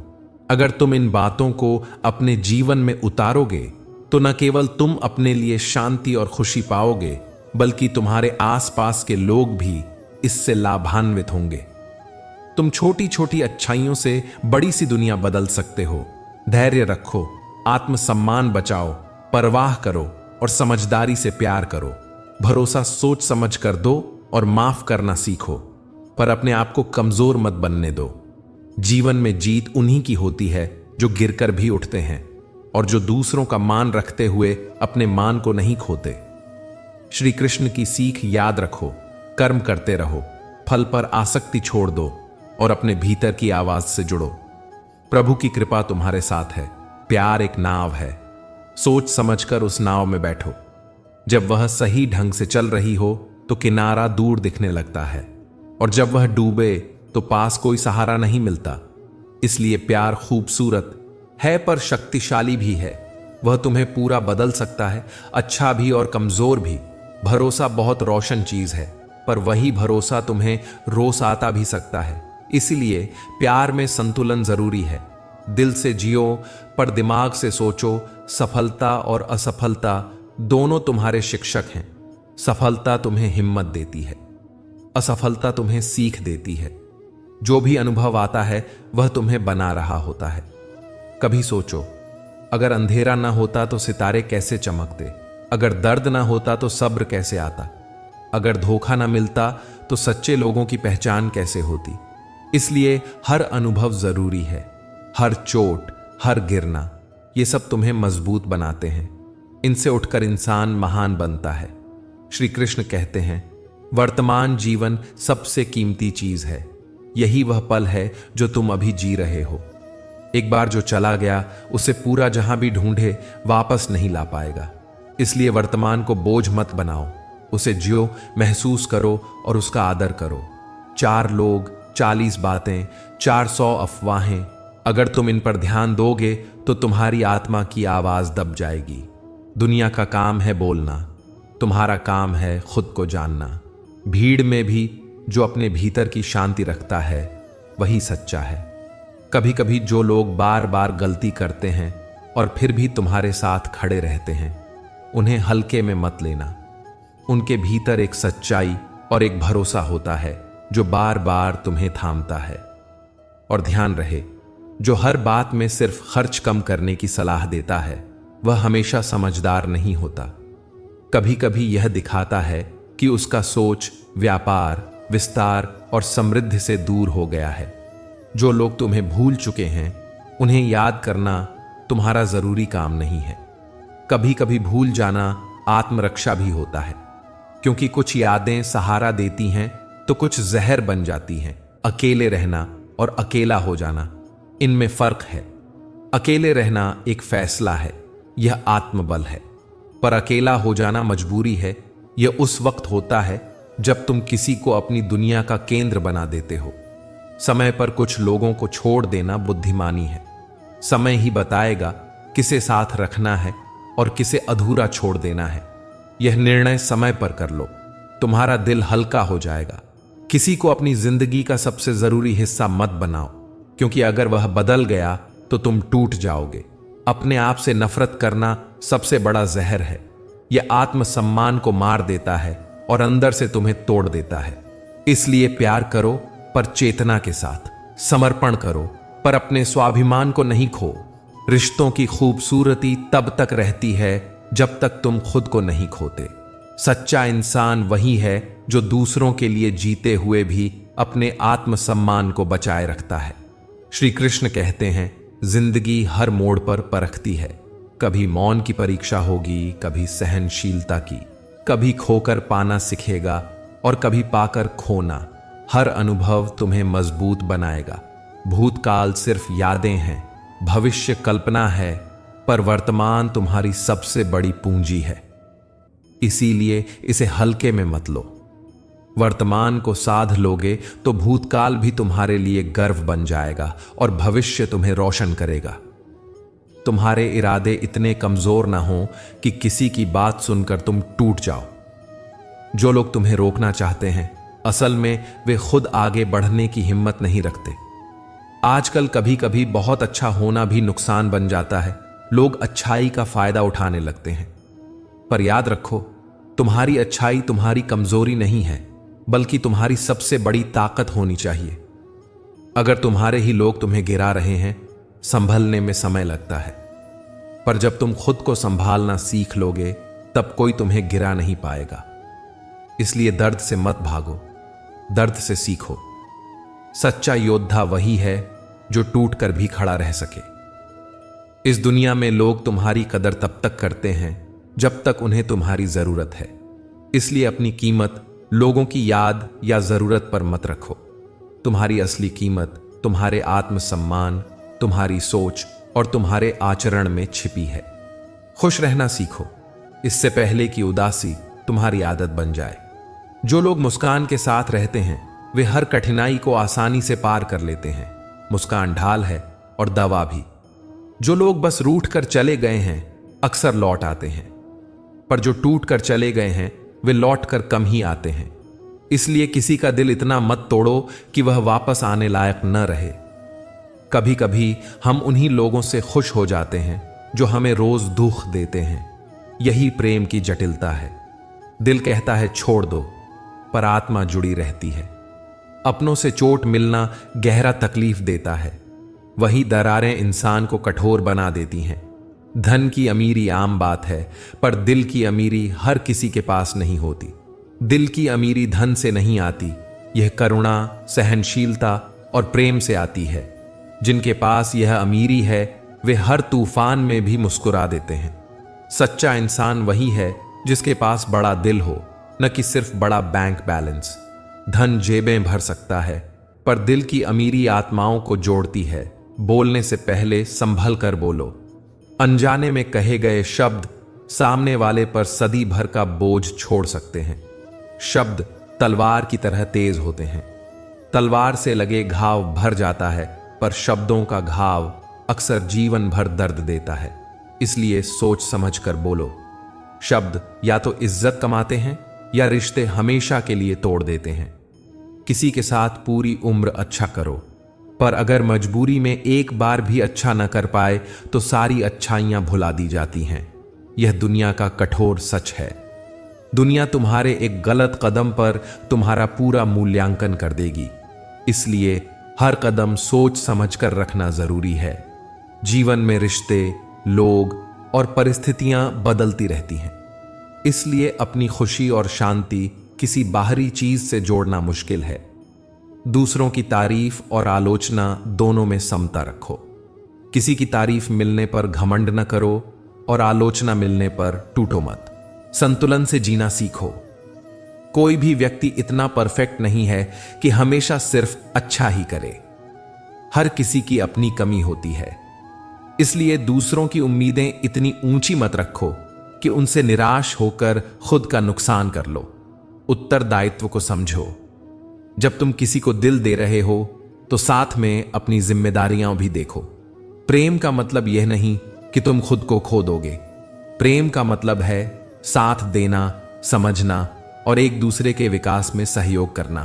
अगर तुम इन बातों को अपने जीवन में उतारोगे तो न केवल तुम अपने लिए शांति और खुशी पाओगे, बल्कि तुम्हारे आसपास के लोग भी इससे लाभान्वित होंगे। तुम छोटी छोटी अच्छाइयों से बड़ी सी दुनिया बदल सकते हो। धैर्य रखो, आत्मसम्मान बचाओ, परवाह करो और समझदारी से प्यार करो। भरोसा सोच समझ कर दो और माफ करना सीखो, पर अपने आप को कमजोर मत बनने दो। जीवन में जीत उन्हीं की होती है जो गिरकर भी उठते हैं और जो दूसरों का मान रखते हुए अपने मान को नहीं खोते। श्री कृष्ण की सीख याद रखो, कर्म करते रहो, फल पर आसक्ति छोड़ दो और अपने भीतर की आवाज से जुड़ो। प्रभु की कृपा तुम्हारे साथ है। प्यार एक नाव है, सोच समझकर उस नाव में बैठो। जब वह सही ढंग से चल रही हो तो किनारा दूर दिखने लगता है, और जब वह डूबे तो पास कोई सहारा नहीं मिलता। इसलिए प्यार खूबसूरत है पर शक्तिशाली भी है। वह तुम्हें पूरा बदल सकता है, अच्छा भी और कमजोर भी। भरोसा बहुत रोशन चीज है, पर वही भरोसा तुम्हें रोसाता भी सकता है। इसलिए प्यार में संतुलन जरूरी है। दिल से जियो पर दिमाग से सोचो। सफलता और असफलता दोनों तुम्हारे शिक्षक हैं। सफलता तुम्हें हिम्मत देती है, असफलता तुम्हें सीख देती है। जो भी अनुभव आता है वह तुम्हें बना रहा होता है। कभी सोचो, अगर अंधेरा ना होता तो सितारे कैसे चमकते? अगर दर्द ना होता तो सब्र कैसे आता? अगर धोखा ना मिलता तो सच्चे लोगों की पहचान कैसे होती? इसलिए हर अनुभव जरूरी है। हर चोट, हर गिरना, ये सब तुम्हें मजबूत बनाते हैं। इनसे उठकर इंसान महान बनता है। श्री कृष्ण कहते हैं, वर्तमान जीवन सबसे कीमती चीज है। यही वह पल है जो तुम अभी जी रहे हो। एक बार जो चला गया उसे पूरा जहां भी ढूंढे वापस नहीं ला पाएगा। इसलिए वर्तमान को बोझ मत बनाओ, उसे जियो, महसूस करो और उसका आदर करो। 4 लोग, 40 बातें, 400 अफवाहें, अगर तुम इन पर ध्यान दोगे तो तुम्हारी आत्मा की आवाज दब जाएगी। दुनिया का काम है बोलना, तुम्हारा काम है खुद को जानना। भीड़ में भी जो अपने भीतर की शांति रखता है वही सच्चा है। कभी कभी जो लोग बार बार गलती करते हैं और फिर भी तुम्हारे साथ खड़े रहते हैं, उन्हें हल्के में मत लेना। उनके भीतर एक सच्चाई और एक भरोसा होता है जो बार बार तुम्हें थामता है। और ध्यान रहे, जो हर बात में सिर्फ खर्च कम करने की सलाह देता है वह हमेशा समझदार नहीं होता। कभी कभी यह दिखाता है कि उसका सोच व्यापार, विस्तार और समृद्धि से दूर हो गया है। जो लोग तुम्हें भूल चुके हैं उन्हें याद करना तुम्हारा जरूरी काम नहीं है। कभी कभी भूल जाना आत्मरक्षा भी होता है, क्योंकि कुछ यादें सहारा देती हैं तो कुछ जहर बन जाती हैं। अकेले रहना और अकेला हो जाना, इनमें फर्क है। अकेले रहना एक फैसला है, यह आत्मबल है, पर अकेला हो जाना मजबूरी है। यह उस वक्त होता है जब तुम किसी को अपनी दुनिया का केंद्र बना देते हो। समय पर कुछ लोगों को छोड़ देना बुद्धिमानी है। समय ही बताएगा किसे साथ रखना है और किसे अधूरा छोड़ देना है। यह निर्णय समय पर कर लो, तुम्हारा दिल हल्का हो जाएगा। किसी को अपनी जिंदगी का सबसे जरूरी हिस्सा मत बनाओ, क्योंकि अगर वह बदल गया तो तुम टूट जाओगे। अपने आप से नफरत करना सबसे बड़ा जहर है। यह आत्मसम्मान को मार देता है और अंदर से तुम्हें तोड़ देता है। इसलिए प्यार करो पर चेतना के साथ, समर्पण करो पर अपने स्वाभिमान को नहीं खो। रिश्तों की खूबसूरती तब तक रहती है जब तक तुम खुद को नहीं खोते। सच्चा इंसान वही है जो दूसरों के लिए जीते हुए भी अपने आत्मसम्मान को बचाए रखता है। श्री कृष्ण कहते हैं, जिंदगी हर मोड़ पर परखती है। कभी मौन की परीक्षा होगी, कभी सहनशीलता की, कभी खोकर पाना सीखेगा और कभी पाकर खोना। हर अनुभव तुम्हें मजबूत बनाएगा। भूतकाल सिर्फ यादें हैं, भविष्य कल्पना है, पर वर्तमान तुम्हारी सबसे बड़ी पूंजी है। इसीलिए इसे हल्के में मत लो। वर्तमान को साध लोगे तो भूतकाल भी तुम्हारे लिए गर्व बन जाएगा और भविष्य तुम्हें रोशन करेगा। तुम्हारे इरादे इतने कमजोर ना हो कि किसी की बात सुनकर तुम टूट जाओ। जो लोग तुम्हें रोकना चाहते हैं, असल में वे खुद आगे बढ़ने की हिम्मत नहीं रखते। आजकल कभी कभी बहुत अच्छा होना भी नुकसान बन जाता है। लोग अच्छाई का फायदा उठाने लगते हैं, पर याद रखो, तुम्हारी अच्छाई तुम्हारी कमजोरी नहीं है, बल्कि तुम्हारी सबसे बड़ी ताकत होनी चाहिए। अगर तुम्हारे ही लोग तुम्हें गिरा रहे हैं, संभलने में समय लगता है, पर जब तुम खुद को संभालना सीख लोगे, तब कोई तुम्हें गिरा नहीं पाएगा। इसलिए दर्द से मत भागो, दर्द से सीखो। सच्चा योद्धा वही है जो टूटकर भी खड़ा रह सके। इस दुनिया में लोग तुम्हारी कदर तब तक करते हैं जब तक उन्हें तुम्हारी जरूरत है। इसलिए अपनी कीमत लोगों की याद या जरूरत पर मत रखो। तुम्हारी असली कीमत तुम्हारे आत्मसम्मान, तुम्हारी सोच और तुम्हारे आचरण में छिपी है। खुश रहना सीखो, इससे पहले कि उदासी तुम्हारी आदत बन जाए। जो लोग मुस्कान के साथ रहते हैं, वे हर कठिनाई को आसानी से पार कर लेते हैं। मुस्कान ढाल है और दवा भी। जो लोग बस रूठ कर चले गए हैं, अक्सर लौट आते हैं, पर जो टूट कर चले गए हैं, वे लौट कर कम ही आते हैं। इसलिए किसी का दिल इतना मत तोड़ो कि वह वापस आने लायक न रहे। कभी कभी हम उन्हीं लोगों से खुश हो जाते हैं जो हमें रोज दुख देते हैं। यही प्रेम की जटिलता है। दिल कहता है छोड़ दो, पर आत्मा जुड़ी रहती है। अपनों से चोट मिलना गहरा तकलीफ देता है। वही दरारें इंसान को कठोर बना देती हैं। धन की अमीरी आम बात है, पर दिल की अमीरी हर किसी के पास नहीं होती। दिल की अमीरी धन से नहीं आती, यह करुणा, सहनशीलता और प्रेम से आती है। जिनके पास यह अमीरी है, वे हर तूफान में भी मुस्कुरा देते हैं। सच्चा इंसान वही है जिसके पास बड़ा दिल हो, न कि सिर्फ बड़ा बैंक बैलेंस। धन जेबें भर सकता है, पर दिल की अमीरी आत्माओं को जोड़ती है। बोलने से पहले संभल कर बोलो। अनजाने में कहे गए शब्द सामने वाले पर सदी भर का बोझ छोड़ सकते हैं। शब्द तलवार की तरह तेज होते हैं। तलवार से लगे घाव भर जाता है, पर शब्दों का घाव अक्सर जीवन भर दर्द देता है। इसलिए सोच समझ कर बोलो। शब्द या तो इज्जत कमाते हैं या रिश्ते हमेशा के लिए तोड़ देते हैं। किसी के साथ पूरी उम्र अच्छा करो, पर अगर मजबूरी में एक बार भी अच्छा न कर पाए तो सारी अच्छाइयां भुला दी जाती हैं। यह दुनिया का कठोर सच है। दुनिया तुम्हारे एक गलत कदम पर तुम्हारा पूरा मूल्यांकन कर देगी। इसलिए हर कदम सोच समझ कर रखना जरूरी है। जीवन में रिश्ते, लोग और परिस्थितियां बदलती रहती हैं। इसलिए अपनी खुशी और शांति किसी बाहरी चीज से जोड़ना मुश्किल है। दूसरों की तारीफ और आलोचना दोनों में समता रखो। किसी की तारीफ मिलने पर घमंड न करो और आलोचना मिलने पर टूटो मत। संतुलन से जीना सीखो। कोई भी व्यक्ति इतना परफेक्ट नहीं है कि हमेशा सिर्फ अच्छा ही करे। हर किसी की अपनी कमी होती है। इसलिए दूसरों की उम्मीदें इतनी ऊंची मत रखो कि उनसे निराश होकर खुद का नुकसान कर लो। उत्तरदायित्व को समझो। जब तुम किसी को दिल दे रहे हो तो साथ में अपनी जिम्मेदारियां भी देखो। प्रेम का मतलब यह नहीं कि तुम खुद को खो दोगे। प्रेम का मतलब है साथ देना, समझना और एक दूसरे के विकास में सहयोग करना।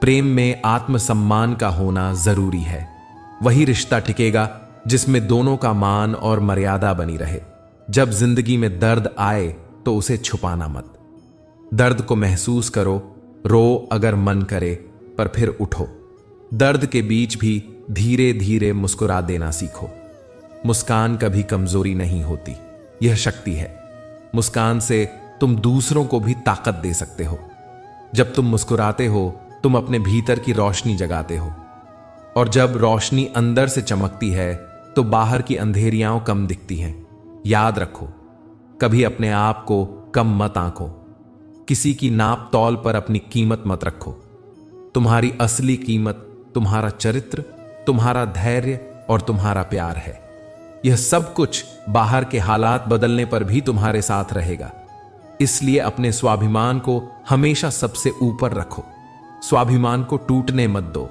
प्रेम में आत्मसम्मान का होना जरूरी है। वही रिश्ता टिकेगा जिसमें दोनों का मान और मर्यादा बनी रहे। जब जिंदगी में दर्द आए तो उसे छुपाना मत। दर्द को महसूस करो, रो अगर मन करे, पर फिर उठो। दर्द के बीच भी धीरे धीरे मुस्कुरा देना सीखो। मुस्कान कभी कमजोरी नहीं होती, यह शक्ति है। मुस्कान से तुम दूसरों को भी ताकत दे सकते हो। जब तुम मुस्कुराते हो तुम अपने भीतर की रोशनी जगाते हो, और जब रोशनी अंदर से चमकती है तो बाहर की अंधेरियां कम दिखती हैं। याद रखो, कभी अपने आप को कम मत आंको, किसी की नाप तौल पर अपनी कीमत मत रखो। तुम्हारी असली कीमत तुम्हारा चरित्र, तुम्हारा धैर्य और तुम्हारा प्यार है। यह सब कुछ बाहर के हालात बदलने पर भी तुम्हारे साथ रहेगा। इसलिए अपने स्वाभिमान को हमेशा सबसे ऊपर रखो। स्वाभिमान को टूटने मत दो।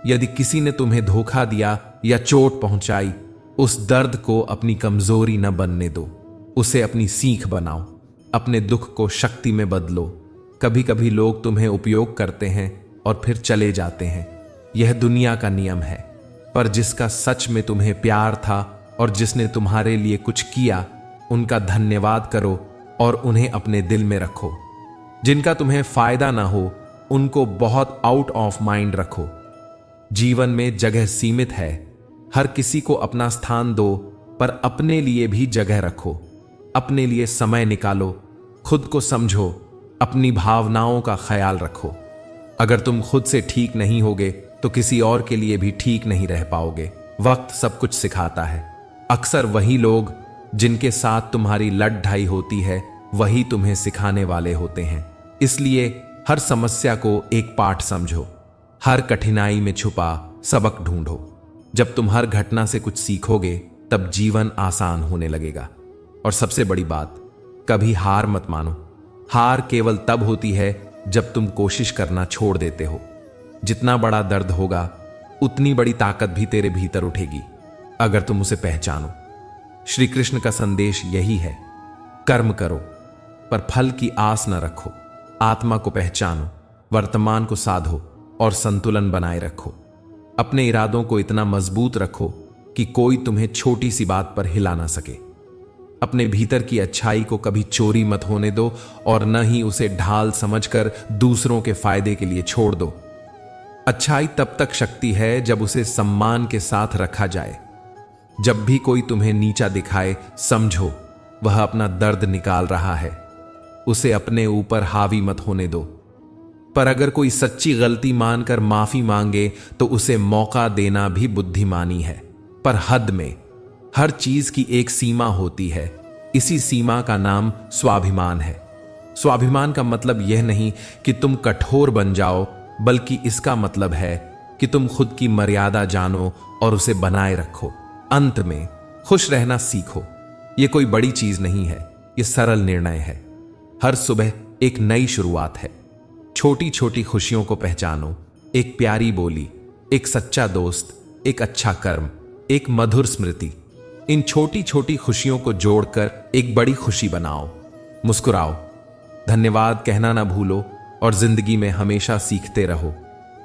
यदि किसी ने तुम्हें धोखा दिया या चोट पहुंचाई, उस दर्द को अपनी कमजोरी न बनने दो, उसे अपनी सीख बनाओ। अपने दुख को शक्ति में बदलो। कभी कभी लोग तुम्हें उपयोग करते हैं और फिर चले जाते हैं, यह दुनिया का नियम है। पर जिसका सच में तुम्हें प्यार था और जिसने तुम्हारे लिए कुछ किया, उनका धन्यवाद करो और उन्हें अपने दिल में रखो। जिनका तुम्हें फायदा ना हो उनको बहुत आउट ऑफ माइंड रखो। जीवन में जगह सीमित है, हर किसी को अपना स्थान दो, पर अपने लिए भी जगह रखो। अपने लिए समय निकालो, खुद को समझो, अपनी भावनाओं का ख्याल रखो। अगर तुम खुद से ठीक नहीं होगे तो किसी और के लिए भी ठीक नहीं रह पाओगे। वक्त सब कुछ सिखाता है। अक्सर वही लोग जिनके साथ तुम्हारी लड़-ढाई होती है वही तुम्हें सिखाने वाले होते हैं। इसलिए हर समस्या को एक पाठ समझो, हर कठिनाई में छुपा सबक ढूंढो। जब तुम हर घटना से कुछ सीखोगे तब जीवन आसान होने लगेगा। और सबसे बड़ी बात, कभी हार मत मानो। हार केवल तब होती है जब तुम कोशिश करना छोड़ देते हो। जितना बड़ा दर्द होगा उतनी बड़ी ताकत भी तेरे भीतर उठेगी अगर तुम उसे पहचानो। श्री कृष्ण का संदेश यही है, कर्म करो पर फल की आस न रखो। आत्मा को पहचानो, वर्तमान को साधो और संतुलन बनाए रखो। अपने इरादों को इतना मजबूत रखो कि कोई तुम्हें छोटी सी बात पर हिला ना सके। अपने भीतर की अच्छाई को कभी चोरी मत होने दो और न ही उसे ढाल समझकर दूसरों के फायदे के लिए छोड़ दो। अच्छाई तब तक शक्ति है जब उसे सम्मान के साथ रखा जाए। जब भी कोई तुम्हें नीचा दिखाए, समझो वह अपना दर्द निकाल रहा है, उसे अपने ऊपर हावी मत होने दो। पर अगर कोई सच्ची गलती मानकर माफी मांगे तो उसे मौका देना भी बुद्धिमानी है, पर हद में। हर चीज की एक सीमा होती है, इसी सीमा का नाम स्वाभिमान है। स्वाभिमान का मतलब यह नहीं कि तुम कठोर बन जाओ, बल्कि इसका मतलब है कि तुम खुद की मर्यादा जानो और उसे बनाए रखो। अंत में खुश रहना सीखो। यह कोई बड़ी चीज नहीं है, यह सरल निर्णय है। हर सुबह एक नई शुरुआत है। छोटी छोटी खुशियों को पहचानो, एक प्यारी बोली, एक सच्चा दोस्त, एक अच्छा कर्म, एक मधुर स्मृति। इन छोटी छोटी खुशियों को जोड़कर एक बड़ी खुशी बनाओ। मुस्कुराओ, धन्यवाद कहना ना भूलो और जिंदगी में हमेशा सीखते रहो।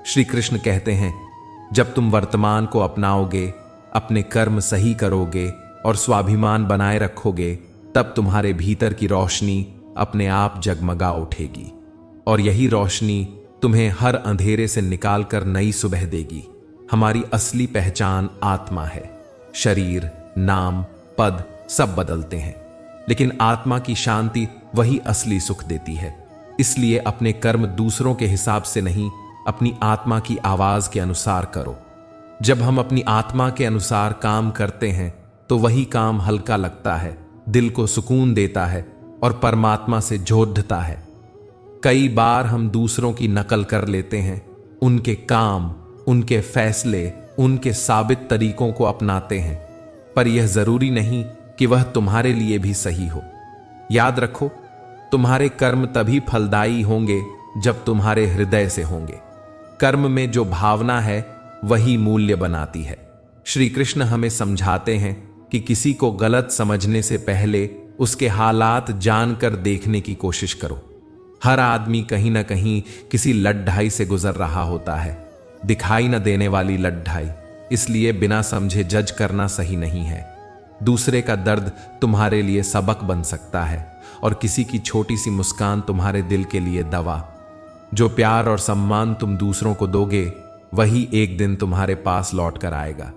श्री कृष्ण कहते हैं, जब तुम वर्तमान को अपनाओगे, अपने कर्म सही करोगे और स्वाभिमान बनाए रखोगे, तब तुम्हारे भीतर की रोशनी अपने आप जगमगा उठेगी और यही रोशनी तुम्हें हर अंधेरे से निकालकर नई सुबह देगी। हमारी असली पहचान आत्मा है। शरीर, नाम, पद सब बदलते हैं, लेकिन आत्मा की शांति वही असली सुख देती है। इसलिए अपने कर्म दूसरों के हिसाब से नहीं, अपनी आत्मा की आवाज के अनुसार करो। जब हम अपनी आत्मा के अनुसार काम करते हैं तो वही काम हल्का लगता है, दिल को सुकून देता है और परमात्मा से जोड़ता है। कई बार हम दूसरों की नकल कर लेते हैं, उनके काम, उनके फैसले, उनके साबित तरीकों को अपनाते हैं, पर यह जरूरी नहीं कि वह तुम्हारे लिए भी सही हो। याद रखो, तुम्हारे कर्म तभी फलदायी होंगे जब तुम्हारे हृदय से होंगे। कर्म में जो भावना है वही मूल्य बनाती है। श्री कृष्ण हमें समझाते हैं कि किसी को गलत समझने से पहले उसके हालात जानकर देखने की कोशिश करो। हर आदमी कहीं ना कहीं किसी लड़-ढाई से गुजर रहा होता है, दिखाई न देने वाली लड़-ढाई। इसलिए बिना समझे जज करना सही नहीं है। दूसरे का दर्द तुम्हारे लिए सबक बन सकता है और किसी की छोटी सी मुस्कान तुम्हारे दिल के लिए दवा। जो प्यार और सम्मान तुम दूसरों को दोगे वही एक दिन तुम्हारे पास लौट कर आएगा।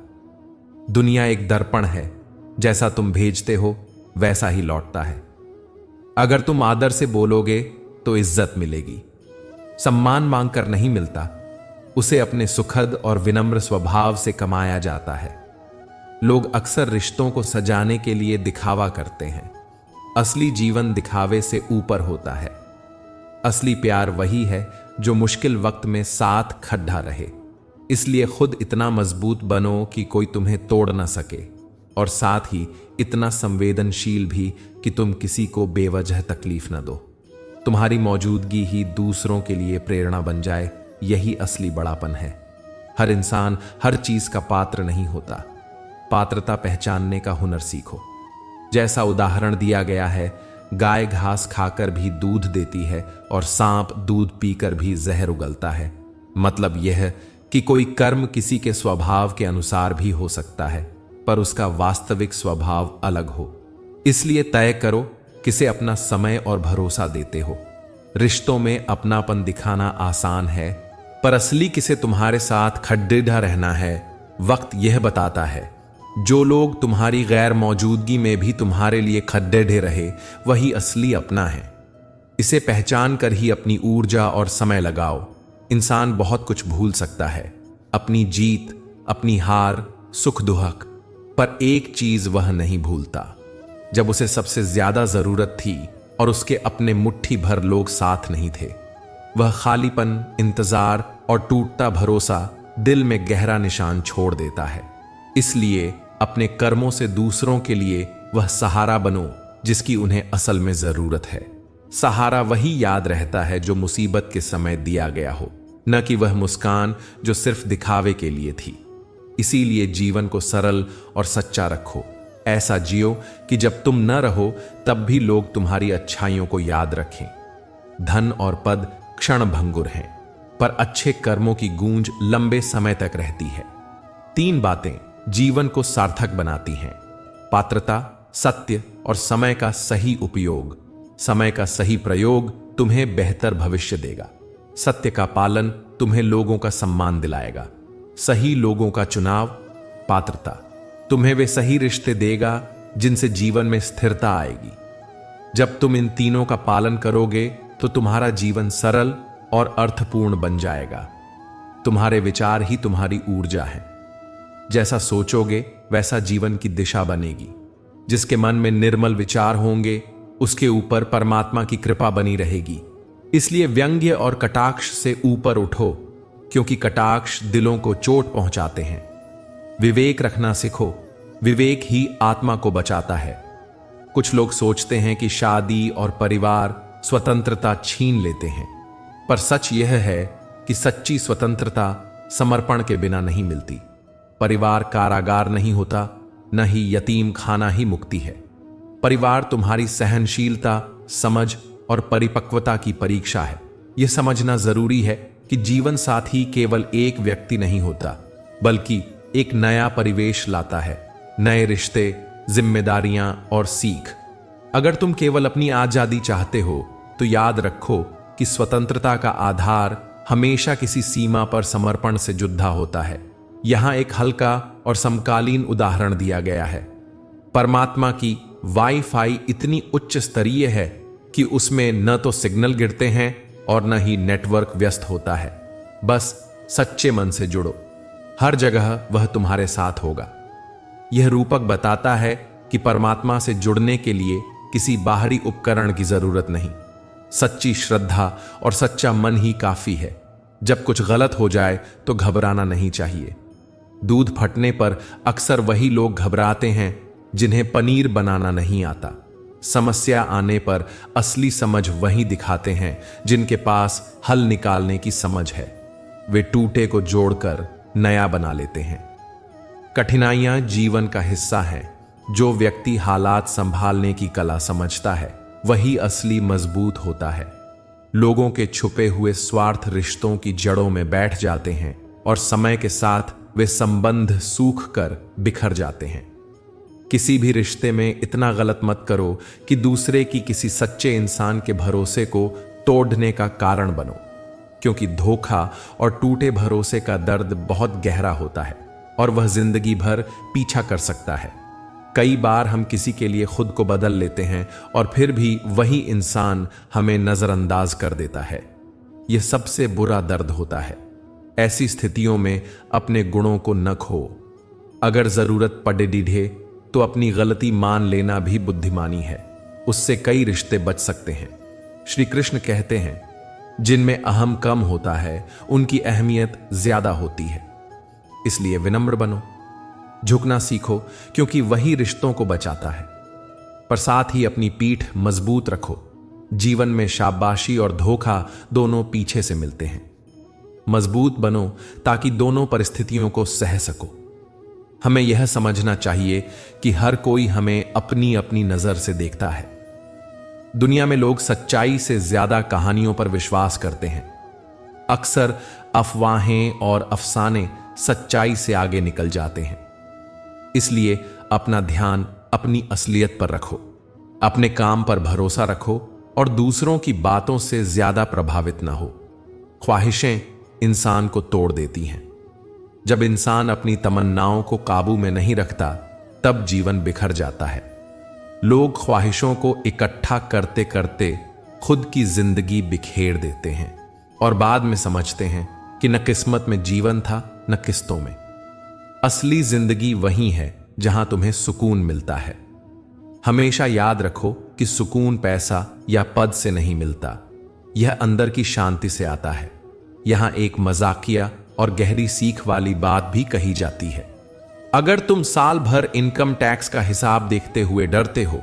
दुनिया एक दर्पण है, जैसा तुम भेजते हो वैसा ही लौटता है। अगर तुम आदर से बोलोगे तो इज्जत मिलेगी। सम्मान मांगकर नहीं मिलता, उसे अपने सुखद और विनम्र स्वभाव से कमाया जाता है। लोग अक्सर रिश्तों को सजाने के लिए दिखावा करते हैं। असली जीवन दिखावे से ऊपर होता है। असली प्यार वही है जो मुश्किल वक्त में साथ खड़ा रहे। इसलिए खुद इतना मजबूत बनो कि कोई तुम्हें तोड़ ना सके, और साथ ही इतना संवेदनशील भी कि तुम किसी को बेवजह तकलीफ न दो। तुम्हारी मौजूदगी ही दूसरों के लिए प्रेरणा बन जाए, यही असली बड़ापन है। हर इंसान हर चीज का पात्र नहीं होता। पात्रता पहचानने का हुनर सीखो। जैसा उदाहरण दिया गया है, गाय घास खाकर भी दूध देती है और सांप दूध पीकर भी जहर उगलता है। मतलब यह कि कोई कर्म किसी के स्वभाव के अनुसार भी हो सकता है, पर उसका वास्तविक स्वभाव अलग हो। इसलिए तय करो किसे अपना समय और भरोसा देते हो। रिश्तों में अपनापन दिखाना आसान है, पर असली किसे तुम्हारे साथ खड्डेढ़ा रहना है, वक्त यह बताता है। जो लोग तुम्हारी गैर मौजूदगी में भी तुम्हारे लिए खड्डेढ़े रहे, वही असली अपना है। इसे पहचान कर ही अपनी ऊर्जा और समय लगाओ। इंसान बहुत कुछ भूल सकता है, अपनी जीत, अपनी हार, सुख दुख, पर एक चीज वह नहीं भूलता। जब उसे सबसे ज्यादा जरूरत थी और उसके अपने मुट्ठी भर लोग साथ नहीं थे, वह खालीपन, इंतजार और टूटता भरोसा दिल में गहरा निशान छोड़ देता है। इसलिए अपने कर्मों से दूसरों के लिए वह सहारा बनो जिसकी उन्हें असल में जरूरत है। सहारा वही याद रहता है जो मुसीबत के समय दिया गया हो, न कि वह मुस्कान जो सिर्फ दिखावे के लिए थी। इसीलिए जीवन को सरल और सच्चा रखो। ऐसा जियो कि जब तुम न रहो तब भी लोग तुम्हारी अच्छाइयों को याद रखें। धन और पद क्षण भंगुर हैं, पर अच्छे कर्मों की गूंज लंबे समय तक रहती है। 3 बातें जीवन को सार्थक बनाती हैं: पात्रता, सत्य और समय का सही उपयोग। समय का सही प्रयोग तुम्हें बेहतर भविष्य देगा। सत्य का पालन तुम्हें लोगों का सम्मान दिलाएगा। सही लोगों का चुनाव, पात्रता, तुम्हें वे सही रिश्ते देगा जिनसे जीवन में स्थिरता आएगी। जब तुम इन तीनों का पालन करोगे तो तुम्हारा जीवन सरल और अर्थपूर्ण बन जाएगा। तुम्हारे विचार ही तुम्हारी ऊर्जा है। जैसा सोचोगे वैसा जीवन की दिशा बनेगी। जिसके मन में निर्मल विचार होंगे उसके ऊपर परमात्मा की कृपा बनी रहेगी। इसलिए व्यंग्य और कटाक्ष से ऊपर उठो, क्योंकि कटाक्ष दिलों को चोट पहुंचाते हैं। विवेक रखना सीखो, विवेक ही आत्मा को बचाता है। कुछ लोग सोचते हैं कि शादी और परिवार स्वतंत्रता छीन लेते हैं, पर सच यह है कि सच्ची स्वतंत्रता समर्पण के बिना नहीं मिलती। परिवार कारागार नहीं होता, न ही यतीम खाना ही मुक्ति है। परिवार तुम्हारी सहनशीलता, समझ और परिपक्वता की परीक्षा है। यह समझना जरूरी है कि जीवन साथी केवल एक व्यक्ति नहीं होता, बल्कि एक नया परिवेश लाता है। नए रिश्ते, जिम्मेदारियां और सीख। अगर तुम केवल अपनी आजादी चाहते हो तो याद रखो कि स्वतंत्रता का आधार हमेशा किसी सीमा पर समर्पण से जुड़ा होता है। यहां एक हल्का और समकालीन उदाहरण दिया गया है। परमात्मा की वाईफाई इतनी उच्च स्तरीय है कि उसमें न तो सिग्नल गिरते हैं और न ही नेटवर्क व्यस्त होता है। बस सच्चे मन से जुड़ो, हर जगह वह तुम्हारे साथ होगा। यह रूपक बताता है कि परमात्मा से जुड़ने के लिए किसी बाहरी उपकरण की जरूरत नहीं। सच्ची श्रद्धा और सच्चा मन ही काफी है। जब कुछ गलत हो जाए तो घबराना नहीं चाहिए। दूध फटने पर अक्सर वही लोग घबराते हैं जिन्हें पनीर बनाना नहीं आता। समस्या आने पर असली समझ वही दिखाते हैं जिनके पास हल निकालने की समझ है। वे टूटे को जोड़कर नया बना लेते हैं। कठिनाइयां जीवन का हिस्सा हैं। जो व्यक्ति हालात संभालने की कला समझता है वही असली मजबूत होता है। लोगों के छुपे हुए स्वार्थ रिश्तों की जड़ों में बैठ जाते हैं और समय के साथ वे संबंध सूख कर बिखर जाते हैं। किसी भी रिश्ते में इतना गलत मत करो कि दूसरे की किसी सच्चे इंसान के भरोसे को तोड़ने का कारण बनो, क्योंकि धोखा और टूटे भरोसे का दर्द बहुत गहरा होता है और वह जिंदगी भर पीछा कर सकता है। कई बार हम किसी के लिए खुद को बदल लेते हैं और फिर भी वही इंसान हमें नजरअंदाज कर देता है। यह सबसे बुरा दर्द होता है। ऐसी स्थितियों में अपने गुणों को न खो। अगर जरूरत पड़े डीढ़े तो अपनी गलती मान लेना भी बुद्धिमानी है। उससे कई रिश्ते बच सकते हैं। श्री कृष्ण कहते हैं, जिनमें अहम कम होता है उनकी अहमियत ज्यादा होती है। इसलिए विनम्र बनो, झुकना सीखो, क्योंकि वही रिश्तों को बचाता है। पर साथ ही अपनी पीठ मजबूत रखो। जीवन में शाबाशी और धोखा दोनों पीछे से मिलते हैं। मजबूत बनो ताकि दोनों परिस्थितियों को सह सको। हमें यह समझना चाहिए कि हर कोई हमें अपनी अपनी नजर से देखता है। दुनिया में लोग सच्चाई से ज्यादा कहानियों पर विश्वास करते हैं। अक्सर अफवाहें और अफसाने सच्चाई से आगे निकल जाते हैं। इसलिए अपना ध्यान अपनी असलियत पर रखो, अपने काम पर भरोसा रखो और दूसरों की बातों से ज्यादा प्रभावित ना हो। ख्वाहिशें इंसान को तोड़ देती हैं। जब इंसान अपनी तमन्नाओं को काबू में नहीं रखता, तब जीवन बिखर जाता है। लोग ख्वाहिशों को इकट्ठा करते करते खुद की जिंदगी बिखेर देते हैं और बाद में समझते हैं कि न किस्मत में जीवन था न किस्तों में। असली जिंदगी वही है जहां तुम्हें सुकून मिलता है। हमेशा याद रखो कि सुकून पैसा या पद से नहीं मिलता, यह अंदर की शांति से आता है। यहां एक मजाकिया और गहरी सीख वाली बात भी कही जाती है। अगर तुम साल भर इनकम टैक्स का हिसाब देखते हुए डरते हो,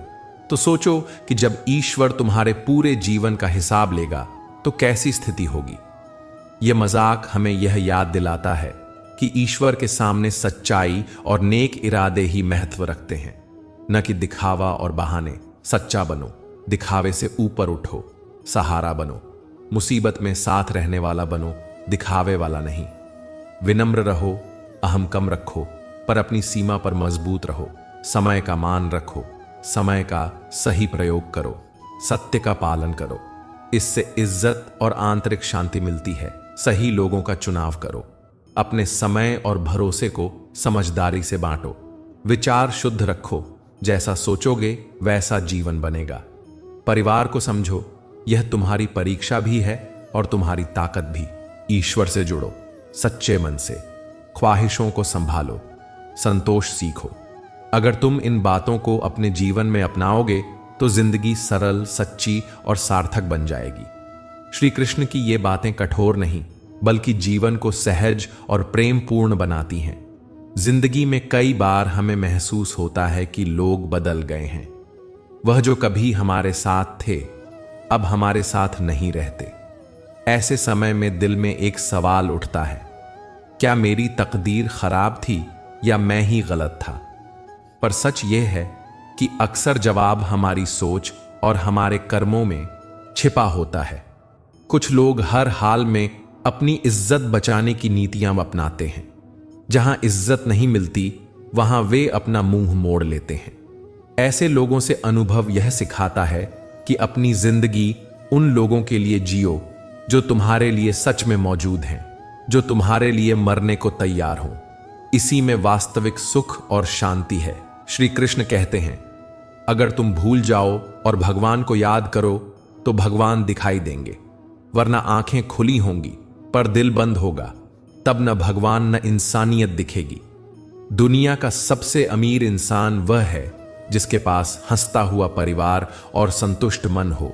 तो सोचो कि जब ईश्वर तुम्हारे पूरे जीवन का हिसाब लेगा तो कैसी स्थिति होगी। यह मजाक हमें यह याद दिलाता है कि ईश्वर के सामने सच्चाई और नेक इरादे ही महत्व रखते हैं, न कि दिखावा और बहाने। सच्चा बनो, दिखावे से ऊपर उठो, सहारा बनो, मुसीबत में साथ रहने वाला बनो, दिखावे वाला नहीं। विनम्र रहो, अहम कम रखो, पर अपनी सीमा पर मजबूत रहो। समय का मान रखो, समय का सही प्रयोग करो, सत्य का पालन करो। इससे इज्जत और आंतरिक शांति मिलती है। सही लोगों का चुनाव करो। अपने समय और भरोसे को समझदारी से बांटो। विचार शुद्ध रखो, जैसा सोचोगे वैसा जीवन बनेगा। परिवार को समझो, यह तुम्हारी परीक्षा भी है और तुम्हारी ताकत भी। ईश्वर से जुड़ो, सच्चे मन से। ख्वाहिशों को संभालो, संतोष सीखो। अगर तुम इन बातों को अपने जीवन में अपनाओगे तो जिंदगी सरल, सच्ची और सार्थक बन जाएगी। श्री कृष्ण की ये बातें कठोर नहीं, बल्कि जीवन को सहज और प्रेम पूर्ण बनाती हैं। जिंदगी में कई बार हमें महसूस होता है कि लोग बदल गए हैं। वह जो कभी हमारे साथ थे अब हमारे साथ नहीं रहते। ऐसे समय में दिल में एक सवाल उठता है, क्या मेरी तकदीर खराब थी या मैं ही गलत था? पर सच यह है कि अक्सर जवाब हमारी सोच और हमारे कर्मों में छिपा होता है। कुछ लोग हर हाल में अपनी इज्जत बचाने की नीतियां अपनाते हैं। जहां इज्जत नहीं मिलती वहां वे अपना मुंह मोड़ लेते हैं। ऐसे लोगों से अनुभव यह सिखाता है कि अपनी जिंदगी उन लोगों के लिए जियो जो तुम्हारे लिए सच में मौजूद हैं, जो तुम्हारे लिए मरने को तैयार हो। इसी में वास्तविक सुख और शांति है। श्री कृष्ण कहते हैं, अगर तुम भूल जाओ और भगवान को याद करो तो भगवान दिखाई देंगे, वरना आंखें खुली होंगी पर दिल बंद होगा, तब न भगवान न इंसानियत दिखेगी। दुनिया का सबसे अमीर इंसान वह है जिसके पास हंसता हुआ परिवार और संतुष्ट मन हो।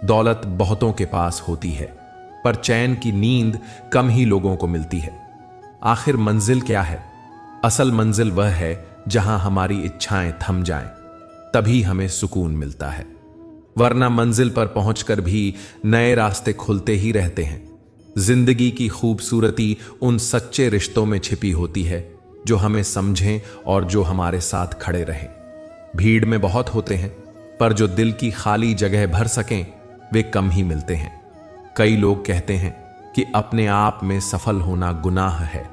दौलत बहुतों के पास होती है, पर चैन की नींद कम ही लोगों को मिलती है। आखिर मंजिल क्या है? असल मंजिल वह है जहां हमारी इच्छाएं थम जाएं, तभी हमें सुकून मिलता है। वरना मंजिल पर पहुंचकर भी नए रास्ते खुलते ही रहते हैं। जिंदगी की खूबसूरती उन सच्चे रिश्तों में छिपी होती है जो हमें समझें और जो हमारे साथ खड़े रहें। भीड़ में बहुत होते हैं, पर जो दिल की खाली जगह भर सकें वे कम ही मिलते हैं। कई लोग कहते हैं कि अपने आप में सफल होना गुनाह है,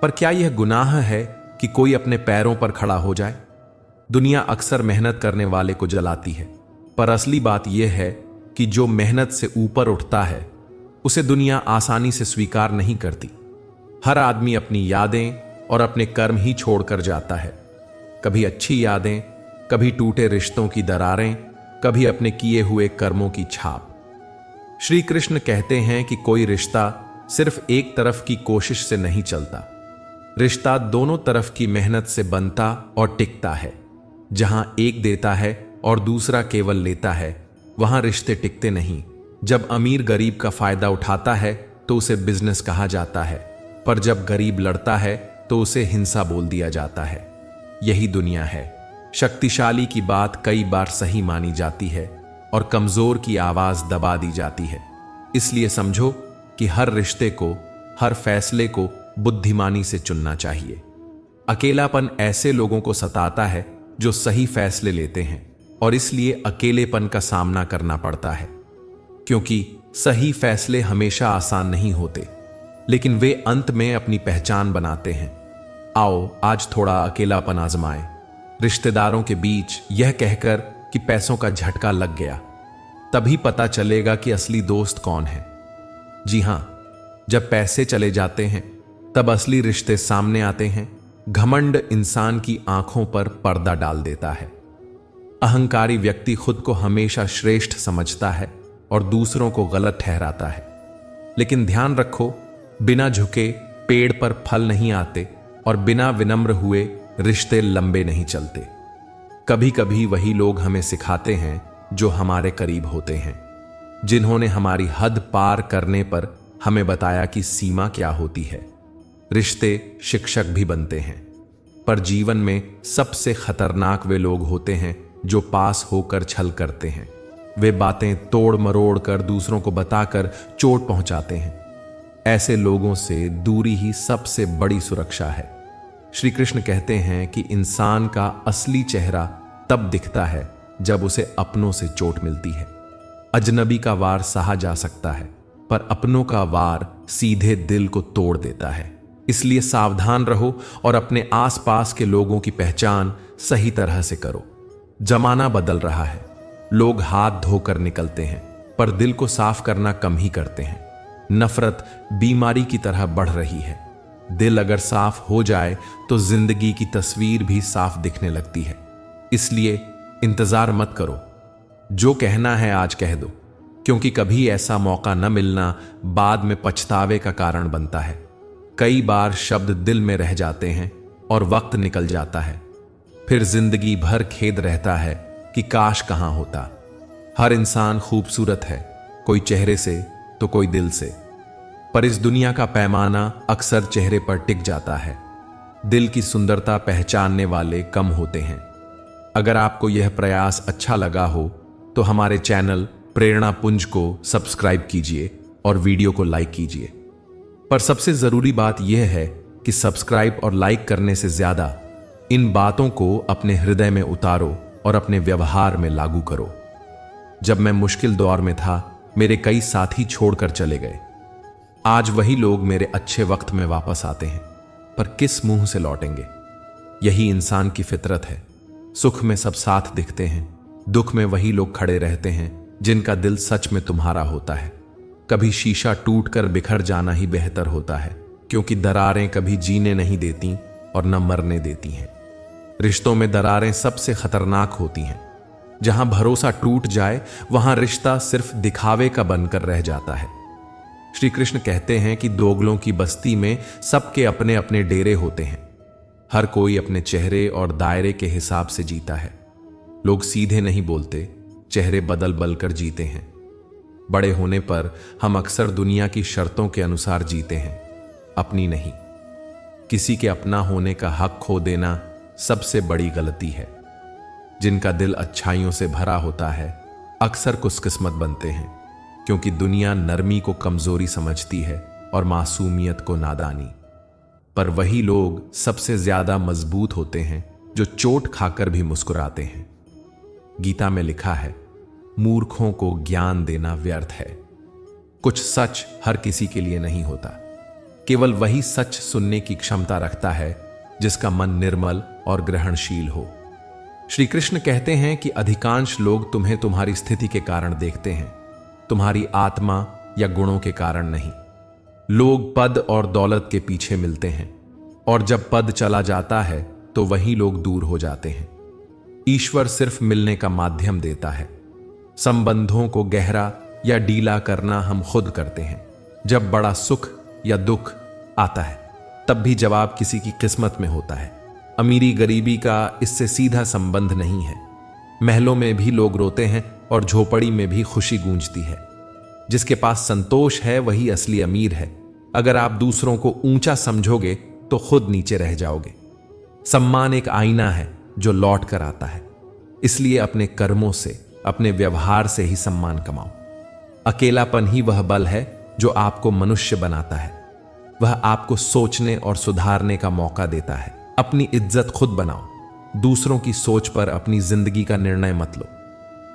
पर क्या यह गुनाह है कि कोई अपने पैरों पर खड़ा हो जाए? दुनिया अक्सर मेहनत करने वाले को जलाती है, पर असली बात यह है कि जो मेहनत से ऊपर उठता है उसे दुनिया आसानी से स्वीकार नहीं करती। हर आदमी अपनी यादें और अपने कर्म ही छोड़कर जाता है। कभी अच्छी यादें, कभी टूटे रिश्तों की दरारें, कभी अपने किए हुए कर्मों की छाप। श्री कृष्ण कहते हैं कि कोई रिश्ता सिर्फ एक तरफ की कोशिश से नहीं चलता। रिश्ता दोनों तरफ की मेहनत से बनता और टिकता है। जहां एक देता है और दूसरा केवल लेता है, वहां रिश्ते टिकते नहीं। जब अमीर गरीब का फायदा उठाता है तो उसे बिजनेस कहा जाता है, पर जब गरीब लड़ता है तो उसे हिंसा बोल दिया जाता है। यही दुनिया है। शक्तिशाली की बात कई बार सही मानी जाती है और कमजोर की आवाज दबा दी जाती है। इसलिए समझो कि हर रिश्ते को, हर फैसले को बुद्धिमानी से चुनना चाहिए। अकेलापन ऐसे लोगों को सताता है जो सही फैसले लेते हैं, और इसलिए अकेलेपन का सामना करना पड़ता है, क्योंकि सही फैसले हमेशा आसान नहीं होते, लेकिन वे अंत में अपनी पहचान बनाते हैं। आओ आज थोड़ा अकेलापन आजमाएं, रिश्तेदारों के बीच यह कहकर कि पैसों का झटका लग गया। तभी पता चलेगा कि असली दोस्त कौन है। जी हां, जब पैसे चले जाते हैं तब असली रिश्ते सामने आते हैं। घमंड इंसान की आंखों पर पर्दा डाल देता है। अहंकारी व्यक्ति खुद को हमेशा श्रेष्ठ समझता है और दूसरों को गलत ठहराता है। लेकिन ध्यान रखो, बिना झुके पेड़ पर फल नहीं आते और बिना विनम्र हुए रिश्ते लंबे नहीं चलते। कभी कभी वही लोग हमें सिखाते हैं जो हमारे करीब होते हैं, जिन्होंने हमारी हद पार करने पर हमें बताया कि सीमा क्या होती है। रिश्ते शिक्षक भी बनते हैं, पर जीवन में सबसे खतरनाक वे लोग होते हैं जो पास होकर छल करते हैं। वे बातें तोड़ मरोड़ कर दूसरों को बताकर चोट पहुंचाते हैं। ऐसे लोगों से दूरी ही सबसे बड़ी सुरक्षा है। श्री कृष्ण कहते हैं कि इंसान का असली चेहरा तब दिखता है जब उसे अपनों से चोट मिलती है। अजनबी का वार सहा जा सकता है, पर अपनों का वार सीधे दिल को तोड़ देता है। इसलिए सावधान रहो और अपने आसपास के लोगों की पहचान सही तरह से करो। जमाना बदल रहा है, लोग हाथ धोकर निकलते हैं, पर दिल को साफ करना कम ही करते हैं। नफरत बीमारी की तरह बढ़ रही है। दिल अगर साफ हो जाए तो जिंदगी की तस्वीर भी साफ दिखने लगती है। इसलिए इंतजार मत करो, जो कहना है आज कह दो, क्योंकि कभी ऐसा मौका न मिलना बाद में पछतावे का कारण बनता है। कई बार शब्द दिल में रह जाते हैं और वक्त निकल जाता है, फिर जिंदगी भर खेद रहता है कि काश कहां होता। हर इंसान खूबसूरत है, कोई चेहरे से तो कोई दिल से, पर इस दुनिया का पैमाना अक्सर चेहरे पर टिक जाता है। दिल की सुंदरता पहचानने वाले कम होते हैं। अगर आपको यह प्रयास अच्छा लगा हो तो हमारे चैनल प्रेरणा पुंज को सब्सक्राइब कीजिए और वीडियो को लाइक कीजिए। पर सबसे जरूरी बात यह है कि सब्सक्राइब और लाइक करने से ज्यादा इन बातों को अपने हृदय में उतारो और अपने व्यवहार में लागू करो। जब मैं मुश्किल दौर में था, मेरे कई साथी छोड़कर चले गए। आज वही लोग मेरे अच्छे वक्त में वापस आते हैं, पर किस मुंह से लौटेंगे? यही इंसान की फितरत है। सुख में सब साथ दिखते हैं, दुख में वही लोग खड़े रहते हैं जिनका दिल सच में तुम्हारा होता है। कभी शीशा टूटकर बिखर जाना ही बेहतर होता है, क्योंकि दरारें कभी जीने नहीं देती और न मरने देती हैं। रिश्तों में दरारें सबसे खतरनाक होती हैं। जहां भरोसा टूट जाए वहां रिश्ता सिर्फ दिखावे का बनकर रह जाता है। श्री कृष्ण कहते हैं कि दोगलों की बस्ती में सबके अपने अपने डेरे होते हैं। हर कोई अपने चेहरे और दायरे के हिसाब से जीता है। लोग सीधे नहीं बोलते, चेहरे बदल बदल कर जीते हैं। बड़े होने पर हम अक्सर दुनिया की शर्तों के अनुसार जीते हैं, अपनी नहीं। किसी के अपना होने का हक खो देना सबसे बड़ी गलती है। जिनका दिल अच्छाइयों से भरा होता है अक्सर खुशकिस्मत बनते हैं, क्योंकि दुनिया नरमी को कमजोरी समझती है और मासूमियत को नादानी। पर वही लोग सबसे ज्यादा मजबूत होते हैं जो चोट खाकर भी मुस्कुराते हैं। गीता में लिखा है, मूर्खों को ज्ञान देना व्यर्थ है। कुछ सच हर किसी के लिए नहीं होता। केवल वही सच सुनने की क्षमता रखता है जिसका मन निर्मल और ग्रहणशील हो। श्री कृष्ण कहते हैं कि अधिकांश लोग तुम्हें तुम्हारी स्थिति के कारण देखते हैं, तुम्हारी आत्मा या गुणों के कारण नहीं। लोग पद और दौलत के पीछे मिलते हैं, और जब पद चला जाता है तो वही लोग दूर हो जाते हैं। ईश्वर सिर्फ मिलने का माध्यम देता है। संबंधों को गहरा या ढीला करना हम खुद करते हैं। जब बड़ा सुख या दुख आता है तब भी जवाब किसी की किस्मत में होता है। अमीरी गरीबी का इससे सीधा संबंध नहीं है। महलों में भी लोग रोते हैं और झोपड़ी में भी खुशी गूंजती है। जिसके पास संतोष है वही असली अमीर है। अगर आप दूसरों को ऊंचा समझोगे तो खुद नीचे रह जाओगे। सम्मान एक आईना है जो लौट कर आता है, इसलिए अपने कर्मों से, अपने व्यवहार से ही सम्मान कमाओ। अकेलापन ही वह बल है जो आपको मनुष्य बनाता है। वह आपको सोचने और सुधारने का मौका देता है। अपनी इज्जत खुद बनाओ। दूसरों की सोच पर अपनी जिंदगी का निर्णय मत लो।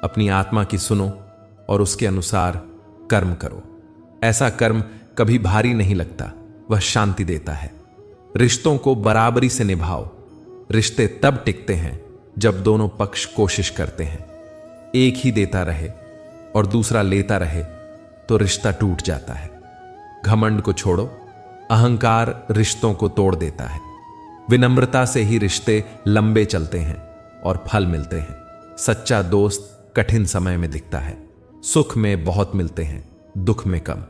अपनी आत्मा की सुनो और उसके अनुसार कर्म करो। ऐसा कर्म कभी भारी नहीं लगता, वह शांति देता है। रिश्तों को बराबरी से निभाओ। रिश्ते तब टिकते हैं जब दोनों पक्ष कोशिश करते हैं। एक ही देता रहे और दूसरा लेता रहे तो रिश्ता टूट जाता है। घमंड को छोड़ो, अहंकार रिश्तों को तोड़ देता है। विनम्रता से ही रिश्ते लंबे चलते हैं और फल मिलते हैं। सच्चा दोस्त कठिन समय में दिखता है। सुख में बहुत मिलते हैं, दुख में कम।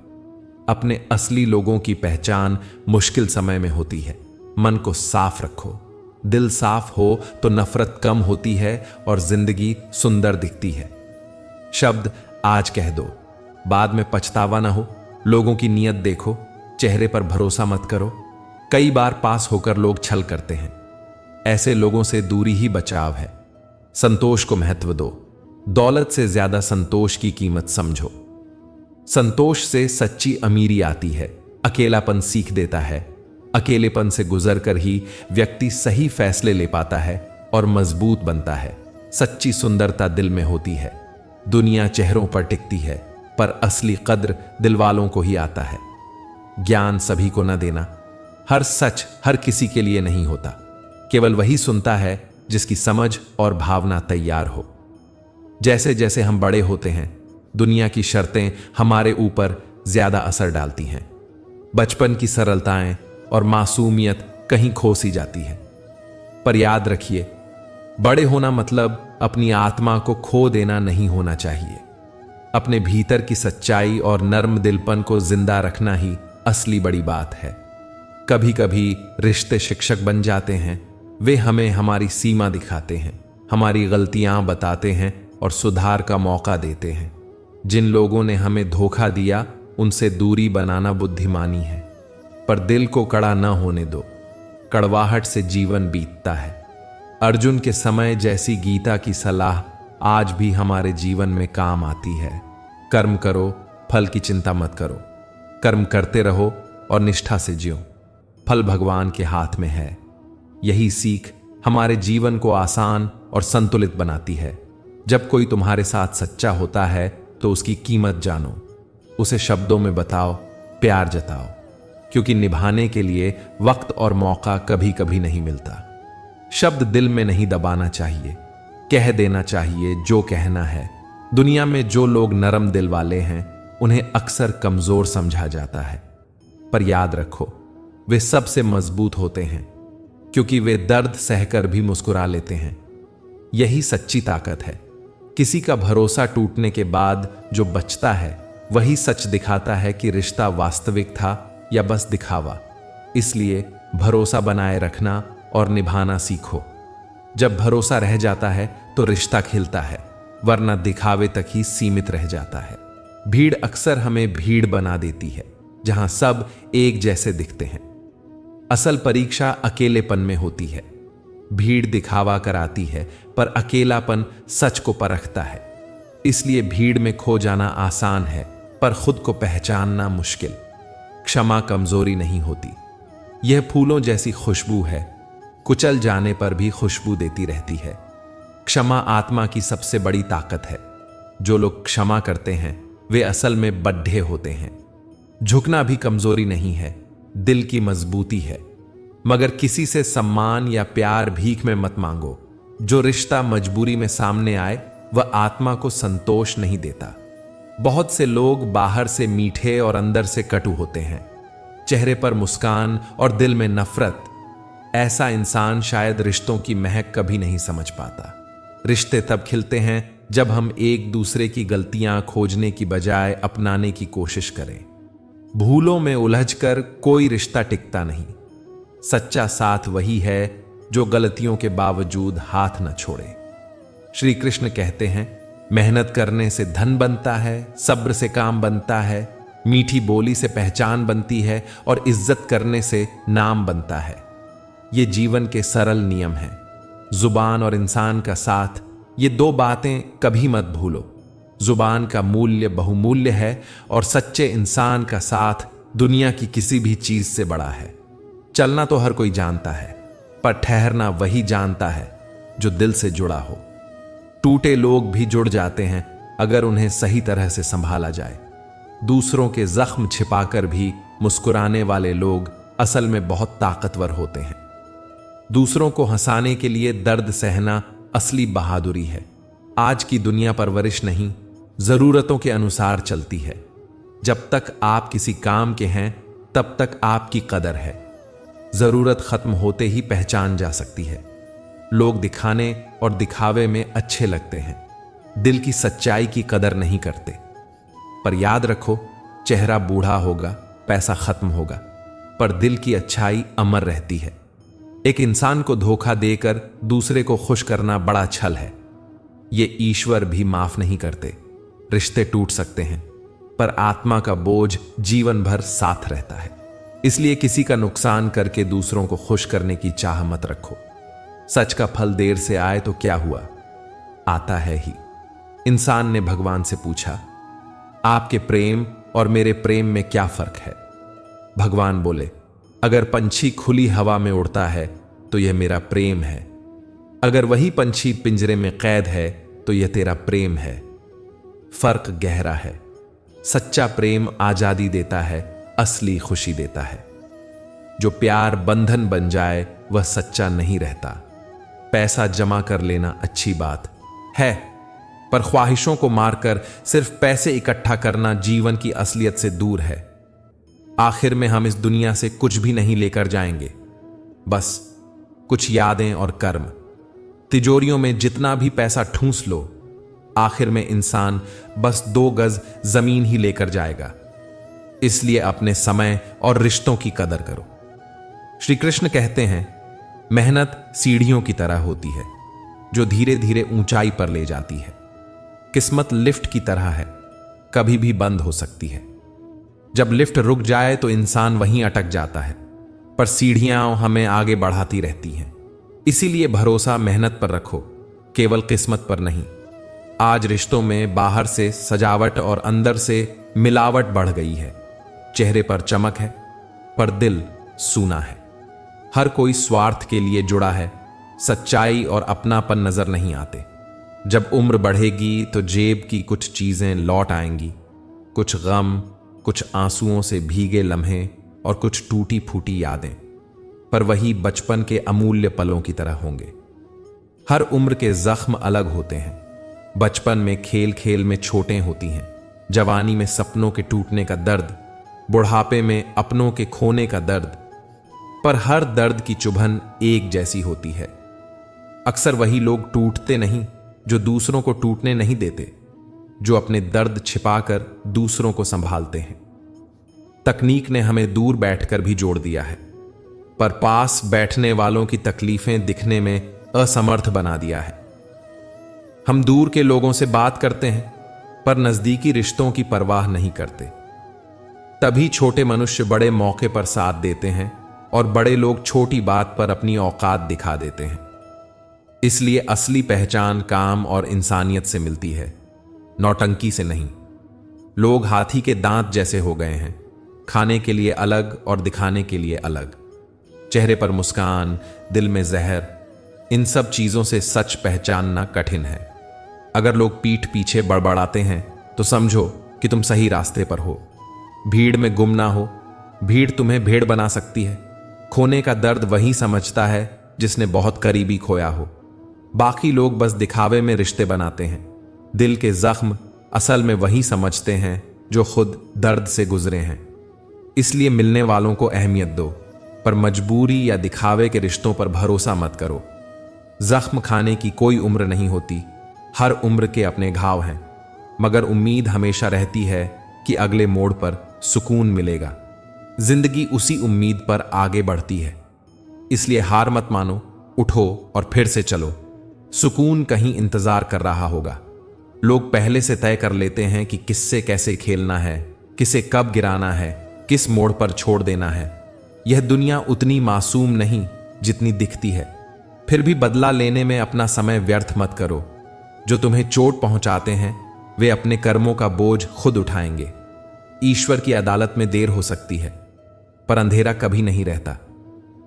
अपने असली लोगों की पहचान मुश्किल समय में होती है। मन को साफ रखो। दिल साफ हो तो नफरत कम होती है और जिंदगी सुंदर दिखती है। शब्द आज कह दो, बाद में पछतावा ना हो। लोगों की नीयत देखो, चेहरे पर भरोसा मत करो। कई बार पास होकर लोग छल करते हैं। ऐसे लोगों से दूरी ही बचाव है। संतोष को महत्व दो। दौलत से ज्यादा संतोष की कीमत समझो। संतोष से सच्ची अमीरी आती है। अकेलापन सीख देता है। अकेलेपन से गुजरकर ही व्यक्ति सही फैसले ले पाता है और मजबूत बनता है। सच्ची सुंदरता दिल में होती है। दुनिया चेहरों पर टिकती है, पर असली कद्र दिल वालों को ही आता है। ज्ञान सभी को न देना। हर सच हर किसी के लिए नहीं होता। केवल वही सुनता है जिसकी समझ और भावना तैयार हो। जैसे जैसे हम बड़े होते हैं, दुनिया की शर्तें हमारे ऊपर ज्यादा असर डालती हैं। बचपन की सरलताएं और मासूमियत कहीं खो सी जाती है। पर याद रखिए, बड़े होना मतलब अपनी आत्मा को खो देना नहीं होना चाहिए। अपने भीतर की सच्चाई और नर्म दिलपन को जिंदा रखना ही असली बड़ी बात है। कभी कभी रिश्ते शिक्षक बन जाते हैं। वे हमें हमारी सीमा दिखाते हैं, हमारी गलतियां बताते हैं और सुधार का मौका देते हैं। जिन लोगों ने हमें धोखा दिया उनसे दूरी बनाना बुद्धिमानी है, पर दिल को कड़ा न होने दो। कड़वाहट से जीवन बीतता है। अर्जुन के समय जैसी गीता की सलाह आज भी हमारे जीवन में काम आती है। कर्म करो, फल की चिंता मत करो। कर्म करते रहो और निष्ठा से जियो। फल भगवान के हाथ में है। यही सीख हमारे जीवन को आसान और संतुलित बनाती है। जब कोई तुम्हारे साथ सच्चा होता है तो उसकी कीमत जानो, उसे शब्दों में बताओ, प्यार जताओ, क्योंकि निभाने के लिए वक्त और मौका कभी कभी नहीं मिलता। शब्द दिल में नहीं दबाना चाहिए, कह देना चाहिए जो कहना है। दुनिया में जो लोग नरम दिल वाले हैं उन्हें अक्सर कमजोर समझा जाता है, पर याद रखो वे सबसे मजबूत होते हैं, क्योंकि वे दर्द सहकर भी मुस्कुरा लेते हैं। यही सच्ची ताकत है। किसी का भरोसा टूटने के बाद जो बचता है वही सच दिखाता है कि रिश्ता वास्तविक था या बस दिखावा। इसलिए भरोसा बनाए रखना और निभाना सीखो। जब भरोसा रह जाता है तो रिश्ता खिलता है, वरना दिखावे तक ही सीमित रह जाता है। भीड़ अक्सर हमें भीड़ बना देती है, जहां सब एक जैसे दिखते हैं। असल परीक्षा अकेलेपन में होती है। भीड़ दिखावा कराती है, पर अकेलापन सच को परखता है। इसलिए भीड़ में खो जाना आसान है, पर खुद को पहचानना मुश्किल। क्षमा कमजोरी नहीं होती। यह फूलों जैसी खुशबू है, कुचल जाने पर भी खुशबू देती रहती है। क्षमा आत्मा की सबसे बड़ी ताकत है। जो लोग क्षमा करते हैं वे असल में बड्ढे होते हैं। झुकना भी कमजोरी नहीं है, दिल की मजबूती है। मगर किसी से सम्मान या प्यार भीख में मत मांगो। जो रिश्ता मजबूरी में सामने आए वह आत्मा को संतोष नहीं देता। बहुत से लोग बाहर से मीठे और अंदर से कटु होते हैं। चेहरे पर मुस्कान और दिल में नफरत। ऐसा इंसान शायद रिश्तों की महक कभी नहीं समझ पाता। रिश्ते तब खिलते हैं जब हम एक दूसरे की गलतियां खोजने की बजाय अपनाने की कोशिश करें। भूलों में उलझकर कोई रिश्ता टिकता नहीं। सच्चा साथ वही है जो गलतियों के बावजूद हाथ न छोड़े। श्री कृष्ण कहते हैं, मेहनत करने से धन बनता है, सब्र से काम बनता है, मीठी बोली से पहचान बनती है और इज्जत करने से नाम बनता है। ये जीवन के सरल नियम हैं। जुबान और इंसान का साथ, ये दो बातें कभी मत भूलो। जुबान का मूल्य बहुमूल्य है और सच्चे इंसान का साथ दुनिया की किसी भी चीज से बड़ा है। चलना तो हर कोई जानता है, पर ठहरना वही जानता है जो दिल से जुड़ा हो। टूटे लोग भी जुड़ जाते हैं अगर उन्हें सही तरह से संभाला जाए। दूसरों के जख्म छिपाकर भी मुस्कुराने वाले लोग असल में बहुत ताकतवर होते हैं। दूसरों को हंसाने के लिए दर्द सहना असली बहादुरी है। आज की दुनिया परवरिश नहीं, जरूरतों के अनुसार चलती है। जब तक आप किसी काम के हैं तब तक आपकी कदर है। जरूरत खत्म होते ही पहचान जा सकती है। लोग दिखाने और दिखावे में अच्छे लगते हैं, दिल की सच्चाई की कदर नहीं करते। पर याद रखो, चेहरा बूढ़ा होगा, पैसा खत्म होगा, पर दिल की अच्छाई अमर रहती है। एक इंसान को धोखा देकर दूसरे को खुश करना बड़ा छल है। ये ईश्वर भी माफ नहीं करते। रिश्ते टूट सकते हैं, पर आत्मा का बोझ जीवन भर साथ रहता है। इसलिए किसी का नुकसान करके दूसरों को खुश करने की चाह मत रखो। सच का फल देर से आए तो क्या हुआ, आता है ही। इंसान ने भगवान से पूछा, आपके प्रेम और मेरे प्रेम में क्या फर्क है? भगवान बोले, अगर पंछी खुली हवा में उड़ता है तो यह मेरा प्रेम है, अगर वही पंछी पिंजरे में कैद है तो यह तेरा प्रेम है। फर्क गहरा है। सच्चा प्रेम आजादी देता है, असली खुशी देता है। जो प्यार बंधन बन जाए वह सच्चा नहीं रहता। पैसा जमा कर लेना अच्छी बात है, पर ख्वाहिशों को मारकर सिर्फ पैसे इकट्ठा करना जीवन की असलियत से दूर है। आखिर में हम इस दुनिया से कुछ भी नहीं लेकर जाएंगे, बस कुछ यादें और कर्म। तिजोरियों में जितना भी पैसा ठूंस लो, आखिर में इंसान बस 2 गज जमीन ही लेकर जाएगा। इसलिए अपने समय और रिश्तों की कदर करो। श्री कृष्ण कहते हैं, मेहनत सीढ़ियों की तरह होती है जो धीरे धीरे ऊंचाई पर ले जाती है। किस्मत लिफ्ट की तरह है, कभी भी बंद हो सकती है। जब लिफ्ट रुक जाए तो इंसान वहीं अटक जाता है, पर सीढ़ियां हमें आगे बढ़ाती रहती हैं। इसीलिए भरोसा मेहनत पर रखो, केवल किस्मत पर नहीं। आज रिश्तों में बाहर से सजावट और अंदर से मिलावट बढ़ गई है। चेहरे पर चमक है, पर दिल सूना है। हर कोई स्वार्थ के लिए जुड़ा है, सच्चाई और अपनापन नजर नहीं आते। जब उम्र बढ़ेगी तो जेब की कुछ चीजें लौट आएंगी, कुछ गम, कुछ आंसुओं से भीगे लम्हे और कुछ टूटी फूटी यादें, पर वही बचपन के अमूल्य पलों की तरह होंगे। हर उम्र के जख्म अलग होते हैं। बचपन में खेल खेल में चोटें होती हैं, जवानी में सपनों के टूटने का दर्द, बुढ़ापे में अपनों के खोने का दर्द, पर हर दर्द की चुभन एक जैसी होती है। अक्सर वही लोग टूटते नहीं जो दूसरों को टूटने नहीं देते, जो अपने दर्द छिपाकर दूसरों को संभालते हैं। तकनीक ने हमें दूर बैठकर भी जोड़ दिया है, पर पास बैठने वालों की तकलीफें दिखने में असमर्थ बना दिया है। हम दूर के लोगों से बात करते हैं, पर नजदीकी रिश्तों की परवाह नहीं करते। तभी छोटे मनुष्य बड़े मौके पर साथ देते हैं और बड़े लोग छोटी बात पर अपनी औकात दिखा देते हैं। इसलिए असली पहचान काम और इंसानियत से मिलती है, नौटंकी से नहीं। लोग हाथी के दांत जैसे हो गए हैं, खाने के लिए अलग और दिखाने के लिए अलग। चेहरे पर मुस्कान, दिल में जहर, इन सब चीजों से सच पहचानना कठिन है। अगर लोग पीठ पीछे बड़बड़ाते हैं तो समझो कि तुम सही रास्ते पर हो। भीड़ में गुम ना हो, भीड़ तुम्हें भेड़ बना सकती है। खोने का दर्द वही समझता है जिसने बहुत करीबी खोया हो। बाकी लोग बस दिखावे में रिश्ते बनाते हैं। दिल के जख्म असल में वही समझते हैं जो खुद दर्द से गुजरे हैं। इसलिए मिलने वालों को अहमियत दो, पर मजबूरी या दिखावे के रिश्तों पर भरोसा मत करो। जख्म खाने की कोई उम्र नहीं होती, हर उम्र के अपने घाव हैं, मगर उम्मीद हमेशा रहती है कि अगले मोड़ पर सुकून मिलेगा। जिंदगी उसी उम्मीद पर आगे बढ़ती है, इसलिए हार मत मानो, उठो और फिर से चलो। सुकून कहीं इंतजार कर रहा होगा। लोग पहले से तय कर लेते हैं कि किससे कैसे खेलना है, किसे कब गिराना है, किस मोड़ पर छोड़ देना है। यह दुनिया उतनी मासूम नहीं जितनी दिखती है। फिर भी बदला लेने में अपना समय व्यर्थ मत करो। जो तुम्हें चोट पहुंचाते हैं वे अपने कर्मों का बोझ खुद उठाएंगे। ईश्वर की अदालत में देर हो सकती है, पर अंधेरा कभी नहीं रहता।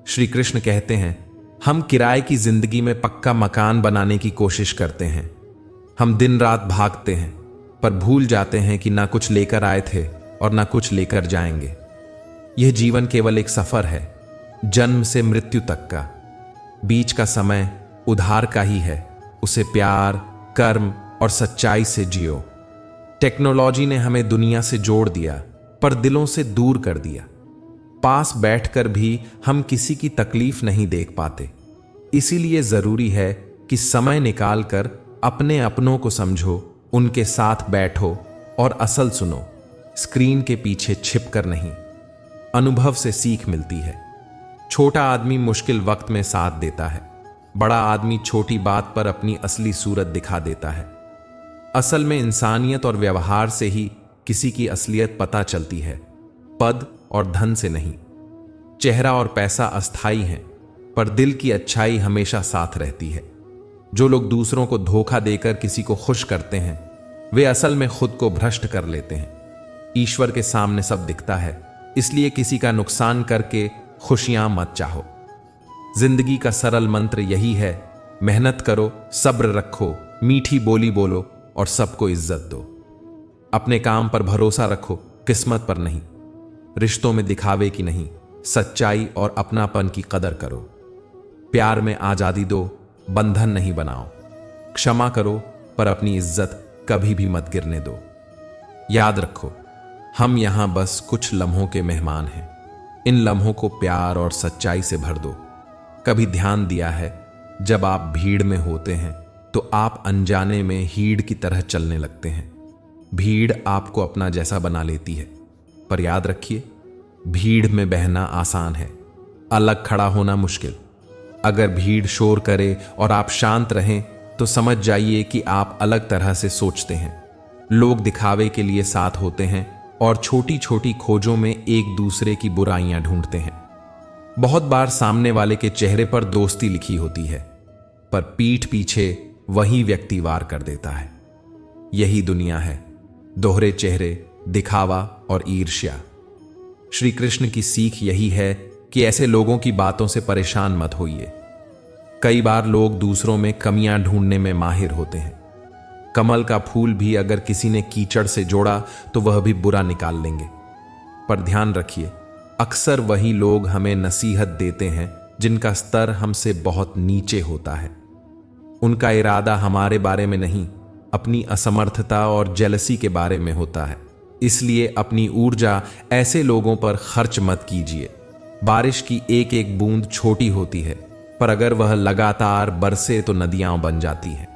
श्री कृष्ण कहते हैं, हम किराए की जिंदगी में पक्का मकान बनाने की कोशिश करते हैं। हम दिन रात भागते हैं, पर भूल जाते हैं कि ना कुछ लेकर आए थे और ना कुछ लेकर जाएंगे। यह जीवन केवल एक सफर है, जन्म से मृत्यु तक का। बीच का समय उधार का ही है, उसे प्यार, कर्म और सच्चाई से जियो। टेक्नोलॉजी ने हमें दुनिया से जोड़ दिया, पर दिलों से दूर कर दिया। पास बैठकर भी हम किसी की तकलीफ नहीं देख पाते। इसीलिए जरूरी है कि समय निकालकर अपने अपनों को समझो, उनके साथ बैठो और असल सुनो। स्क्रीन के पीछे छिपकर नहीं। अनुभव से सीख मिलती है। छोटा आदमी मुश्किल वक्त में साथ देता है, बड़ा आदमी छोटी बात पर अपनी असली सूरत दिखा देता है। असल में इंसानियत और व्यवहार से ही किसी की असलियत पता चलती है, पद और धन से नहीं। चेहरा और पैसा अस्थाई हैं, पर दिल की अच्छाई हमेशा साथ रहती है। जो लोग दूसरों को धोखा देकर किसी को खुश करते हैं, वे असल में खुद को भ्रष्ट कर लेते हैं। ईश्वर के सामने सब दिखता है, इसलिए किसी का नुकसान करके खुशियां मत चाहो। जिंदगी का सरल मंत्र यही है, मेहनत करो, सब्र रखो, मीठी बोली बोलो और सबको इज्जत दो। अपने काम पर भरोसा रखो, किस्मत पर नहीं। रिश्तों में दिखावे की नहीं, सच्चाई और अपनापन की कदर करो। प्यार में आजादी दो, बंधन नहीं बनाओ। क्षमा करो, पर अपनी इज्जत कभी भी मत गिरने दो। याद रखो, हम यहां बस कुछ लम्हों के मेहमान हैं। इन लम्हों को प्यार और सच्चाई से भर दो। कभी ध्यान दिया है, जब आप भीड़ में होते हैं तो आप अनजाने में हीड़ की तरह चलने लगते हैं। भीड़ आपको अपना जैसा बना लेती है, पर याद रखिए, भीड़ में बहना आसान है, अलग खड़ा होना मुश्किल। अगर भीड़ शोर करे और आप शांत रहें तो समझ जाइए कि आप अलग तरह से सोचते हैं। लोग दिखावे के लिए साथ होते हैं और छोटी छोटी खोजों में एक दूसरे की बुराइयां ढूंढते हैं। बहुत बार सामने वाले के चेहरे पर दोस्ती लिखी होती है, पर पीठ पीछे वही व्यक्ति वार कर देता है। यही दुनिया है, दोहरे चेहरे, दिखावा और ईर्ष्या। श्री कृष्ण की सीख यही है कि ऐसे लोगों की बातों से परेशान मत होइए। कई बार लोग दूसरों में कमियां ढूंढने में माहिर होते हैं। कमल का फूल भी अगर किसी ने कीचड़ से जोड़ा तो वह भी बुरा निकाल लेंगे। पर ध्यान रखिए, अक्सर वही लोग हमें नसीहत देते हैं जिनका स्तर हमसे बहुत नीचे होता है। उनका इरादा हमारे बारे में नहीं, अपनी असमर्थता और जेलसी के बारे में होता है। इसलिए अपनी ऊर्जा ऐसे लोगों पर खर्च मत कीजिए। बारिश की एक एक बूंद छोटी होती है, पर अगर वह लगातार बरसे तो नदियां बन जाती हैं।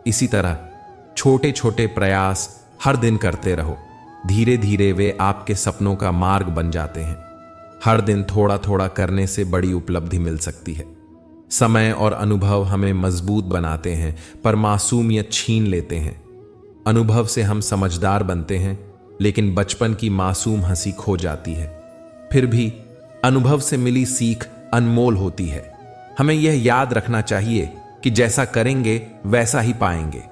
इसी तरह छोटे छोटे प्रयास हर दिन करते रहो, धीरे धीरे वे आपके सपनों का मार्ग बन जाते हैं। हर दिन थोड़ा थोड़ा करने से बड़ी उपलब्धि मिल सकती है। समय और अनुभव हमें मजबूत बनाते हैं, पर मासूमियत छीन लेते हैं। अनुभव से हम समझदार बनते हैं, लेकिन बचपन की मासूम हंसी खो जाती है। फिर भी अनुभव से मिली सीख अनमोल होती है। हमें यह याद रखना चाहिए कि जैसा करेंगे वैसा ही पाएंगे।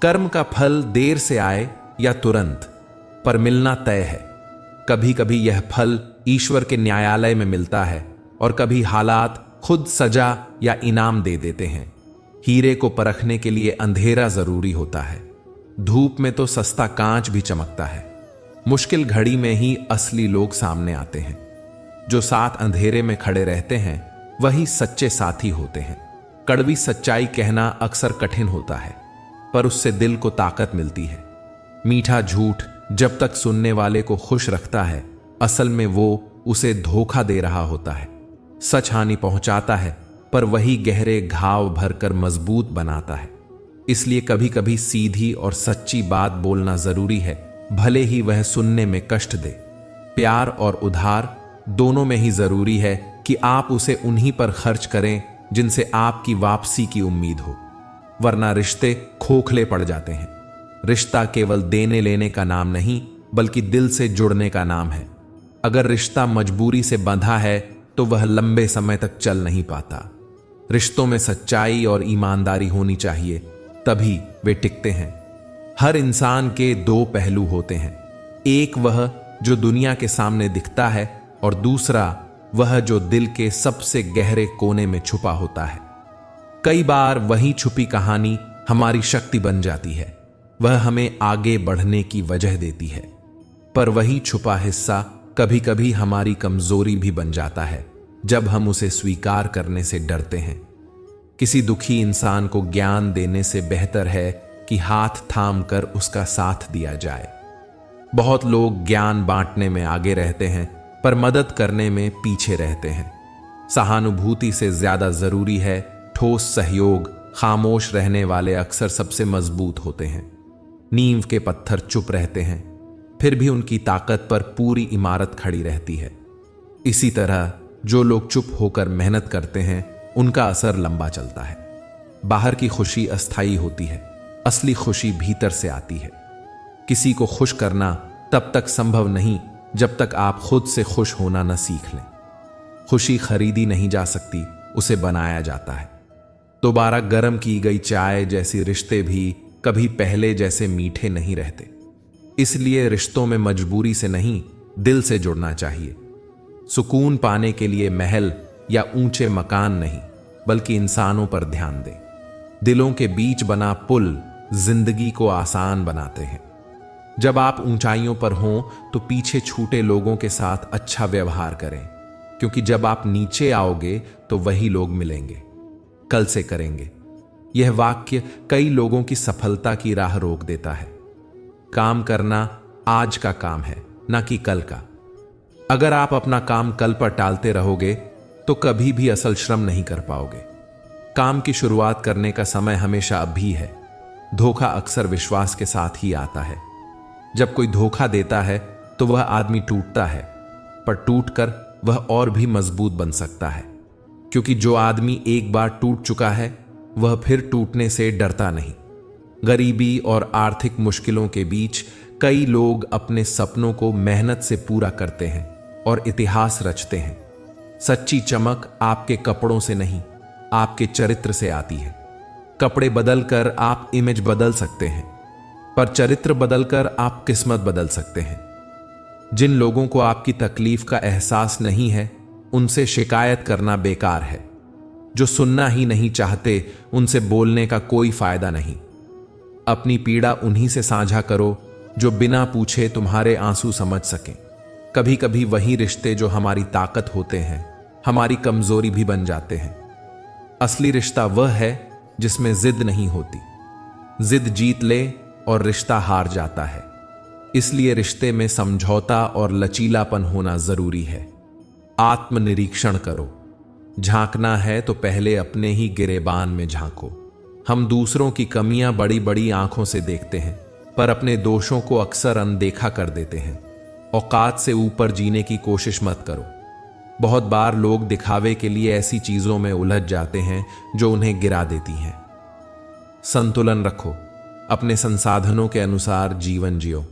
कर्म का फल देर से आए या तुरंत, पर मिलना तय है। कभी कभी यह फल ईश्वर के न्यायालय में मिलता है और कभी हालात खुद सजा या इनाम दे देते हैं। हीरे को परखने के लिए अंधेरा जरूरी होता है। धूप में तो सस्ता कांच भी चमकता है। मुश्किल घड़ी में ही असली लोग सामने आते हैं। जो साथ अंधेरे में खड़े रहते हैं वही सच्चे साथी होते हैं। कड़वी सच्चाई कहना अक्सर कठिन होता है, पर उससे दिल को ताकत मिलती है। मीठा झूठ जब तक सुनने वाले को खुश रखता है, असल में वो उसे धोखा दे रहा होता है। सच हानि पहुंचाता है, पर वही गहरे घाव भरकर मजबूत बनाता है। इसलिए कभी कभी सीधी और सच्ची बात बोलना जरूरी है, भले ही वह सुनने में कष्ट दे। प्यार और उधार दोनों में ही जरूरी है कि आप उसे उन्हीं पर खर्च करें जिनसे आपकी वापसी की उम्मीद हो, वरना रिश्ते खोखले पड़ जाते हैं। रिश्ता केवल देने लेने का नाम नहीं, बल्कि दिल से जुड़ने का नाम है। अगर रिश्ता मजबूरी से बंधा है तो वह लंबे समय तक चल नहीं पाता। रिश्तों में सच्चाई और ईमानदारी होनी चाहिए, तभी वे टिकते हैं। हर इंसान के दो पहलू होते हैं, एक वह जो दुनिया के सामने दिखता है और दूसरा वह जो दिल के सबसे गहरे कोने में छुपा होता है। कई बार वही छुपी कहानी हमारी शक्ति बन जाती है, वह हमें आगे बढ़ने की वजह देती है। पर वही छुपा हिस्सा कभी कभी हमारी कमजोरी भी बन जाता है, जब हम उसे स्वीकार करने से डरते हैं। किसी दुखी इंसान को ज्ञान देने से बेहतर है कि हाथ थाम कर उसका साथ दिया जाए। बहुत लोग ज्ञान बांटने में आगे रहते हैं, पर मदद करने में पीछे रहते हैं। सहानुभूति से ज्यादा जरूरी है ठोस सहयोग। खामोश रहने वाले अक्सर सबसे मजबूत होते हैं। नींव के पत्थर चुप रहते हैं, फिर भी उनकी ताकत पर पूरी इमारत खड़ी रहती है। इसी तरह जो लोग चुप होकर मेहनत करते हैं, उनका असर लंबा चलता है। बाहर की खुशी अस्थायी होती है, असली खुशी भीतर से आती है। किसी को खुश करना तब तक संभव नहीं जब तक आप खुद से खुश होना न सीख लें। खुशी खरीदी नहीं जा सकती, उसे बनाया जाता है। दोबारा गर्म की गई चाय जैसी रिश्ते भी कभी पहले जैसे मीठे नहीं रहते। इसलिए रिश्तों में मजबूरी से नहीं, दिल से जुड़ना चाहिए। सुकून पाने के लिए महल या ऊंचे मकान नहीं, बल्कि इंसानों पर ध्यान दें। दिलों के बीच बना पुल जिंदगी को आसान बनाते हैं। जब आप ऊंचाइयों पर हों तो पीछे छूटे लोगों के साथ अच्छा व्यवहार करें, क्योंकि जब आप नीचे आओगे तो वही लोग मिलेंगे, कल से करेंगे। यह वाक्य कई लोगों की सफलता की राह रोक देता है। काम करना आज का काम है, ना कि कल का। अगर आप अपना काम कल पर टालते रहोगे तो कभी भी असल श्रम नहीं कर पाओगे। काम की शुरुआत करने का समय हमेशा अभी है। धोखा अक्सर विश्वास के साथ ही आता है। जब कोई धोखा देता है तो वह आदमी टूटता है, पर टूटकर वह और भी मजबूत बन सकता है, क्योंकि जो आदमी एक बार टूट चुका है वह फिर टूटने से डरता नहीं। गरीबी और आर्थिक मुश्किलों के बीच कई लोग अपने सपनों को मेहनत से पूरा करते हैं और इतिहास रचते हैं। सच्ची चमक आपके कपड़ों से नहीं, आपके चरित्र से आती है। कपड़े बदलकर आप इमेज बदल सकते हैं, पर चरित्र बदलकर आप किस्मत बदल सकते हैं। जिन लोगों को आपकी तकलीफ का एहसास नहीं है, उनसे शिकायत करना बेकार है। जो सुनना ही नहीं चाहते, उनसे बोलने का कोई फायदा नहीं। अपनी पीड़ा उन्हीं से साझा करो जो बिना पूछे तुम्हारे आंसू समझ सकें। कभी कभी वही रिश्ते जो हमारी ताकत होते हैं, हमारी कमजोरी भी बन जाते हैं। असली रिश्ता वह है जिसमें जिद नहीं होती। जिद जीत ले और रिश्ता हार जाता है। इसलिए रिश्ते में समझौता और लचीलापन होना जरूरी है। आत्मनिरीक्षण करो। झांकना है तो पहले अपने ही गिरेबान में झांको। हम दूसरों की कमियां बड़ी बड़ी आंखों से देखते हैं, पर अपने दोषों को अक्सर अनदेखा कर देते हैं। औकात से ऊपर जीने की कोशिश मत करो। बहुत बार लोग दिखावे के लिए ऐसी चीजों में उलझ जाते हैं जो उन्हें गिरा देती हैं। संतुलन रखो, अपने संसाधनों के अनुसार जीवन जियो।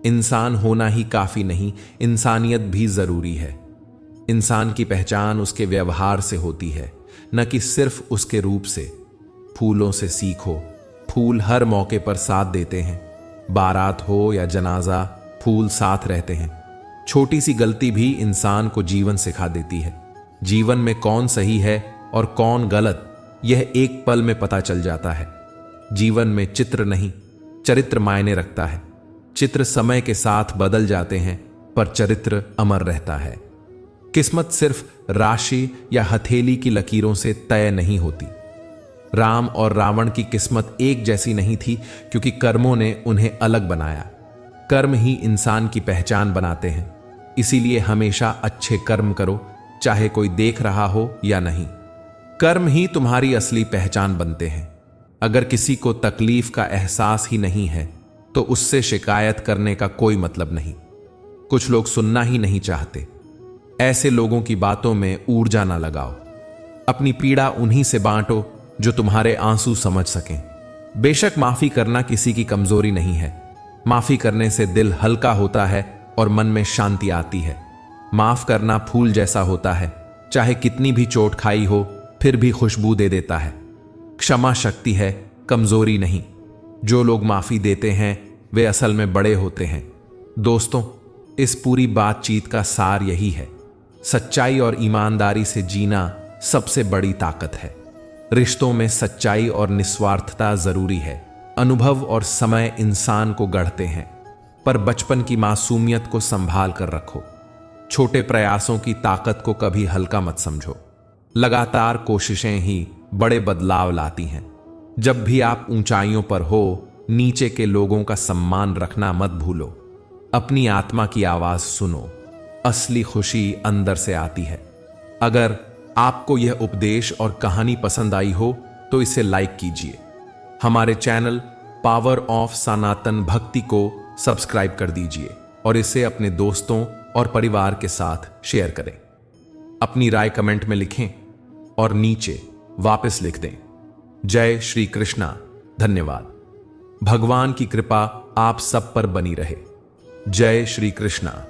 इंसान होना ही काफी नहीं, इंसानियत भी जरूरी है। इंसान की पहचान उसके व्यवहार से होती है, न कि सिर्फ उसके रूप से। फूलों से सीखो। फूल हर मौके पर साथ देते हैं। बारात हो या जनाजा, फूल साथ रहते हैं। छोटी सी गलती भी इंसान को जीवन सिखा देती है। जीवन में कौन सही है और कौन गलत, यह एक पल में पता चल जाता है। जीवन में चित्र नहीं, चरित्र मायने रखता है। चित्र समय के साथ बदल जाते हैं, पर चरित्र अमर रहता है। किस्मत सिर्फ राशि या हथेली की लकीरों से तय नहीं होती। राम और रावण की किस्मत एक जैसी नहीं थी, क्योंकि कर्मों ने उन्हें अलग बनाया। कर्म ही इंसान की पहचान बनाते हैं। इसीलिए हमेशा अच्छे कर्म करो, चाहे कोई देख रहा हो या नहीं। कर्म ही तुम्हारी असली पहचान बनते हैं। अगर किसी को तकलीफ का एहसास ही नहीं है तो उससे शिकायत करने का कोई मतलब नहीं। कुछ लोग सुनना ही नहीं चाहते। ऐसे लोगों की बातों में ऊर्जा ना लगाओ। अपनी पीड़ा उन्हीं से बांटो जो तुम्हारे आंसू समझ सकें। बेशक माफी करना किसी की कमजोरी नहीं है। माफी करने से दिल हल्का होता है और मन में शांति आती है। माफ करना फूल जैसा होता है, चाहे कितनी भी चोट खाई हो फिर भी खुशबू दे देता है। क्षमा शक्ति है, कमजोरी नहीं। जो लोग माफी देते हैं वे असल में बड़े होते हैं। दोस्तों, इस पूरी बातचीत का सार यही है, सच्चाई और ईमानदारी से जीना सबसे बड़ी ताकत है। रिश्तों में सच्चाई और निस्वार्थता जरूरी है। अनुभव और समय इंसान को गढ़ते हैं, पर बचपन की मासूमियत को संभाल कर रखो। छोटे प्रयासों की ताकत को कभी हल्का मत समझो। लगातार कोशिशें ही बड़े बदलाव लाती हैं। जब भी आप ऊंचाइयों पर हो, नीचे के लोगों का सम्मान रखना मत भूलो। अपनी आत्मा की आवाज सुनो। असली खुशी अंदर से आती है। अगर आपको यह उपदेश और कहानी पसंद आई हो तो इसे लाइक कीजिए। हमारे चैनल पावर ऑफ सनातन भक्ति को सब्सक्राइब कर दीजिए और इसे अपने दोस्तों और परिवार के साथ शेयर करें। अपनी राय कमेंट में लिखें और नीचे वापस लिख दें। जय श्री कृष्णा। धन्यवाद। भगवान की कृपा आप सब पर बनी रहे। जय श्री कृष्णा।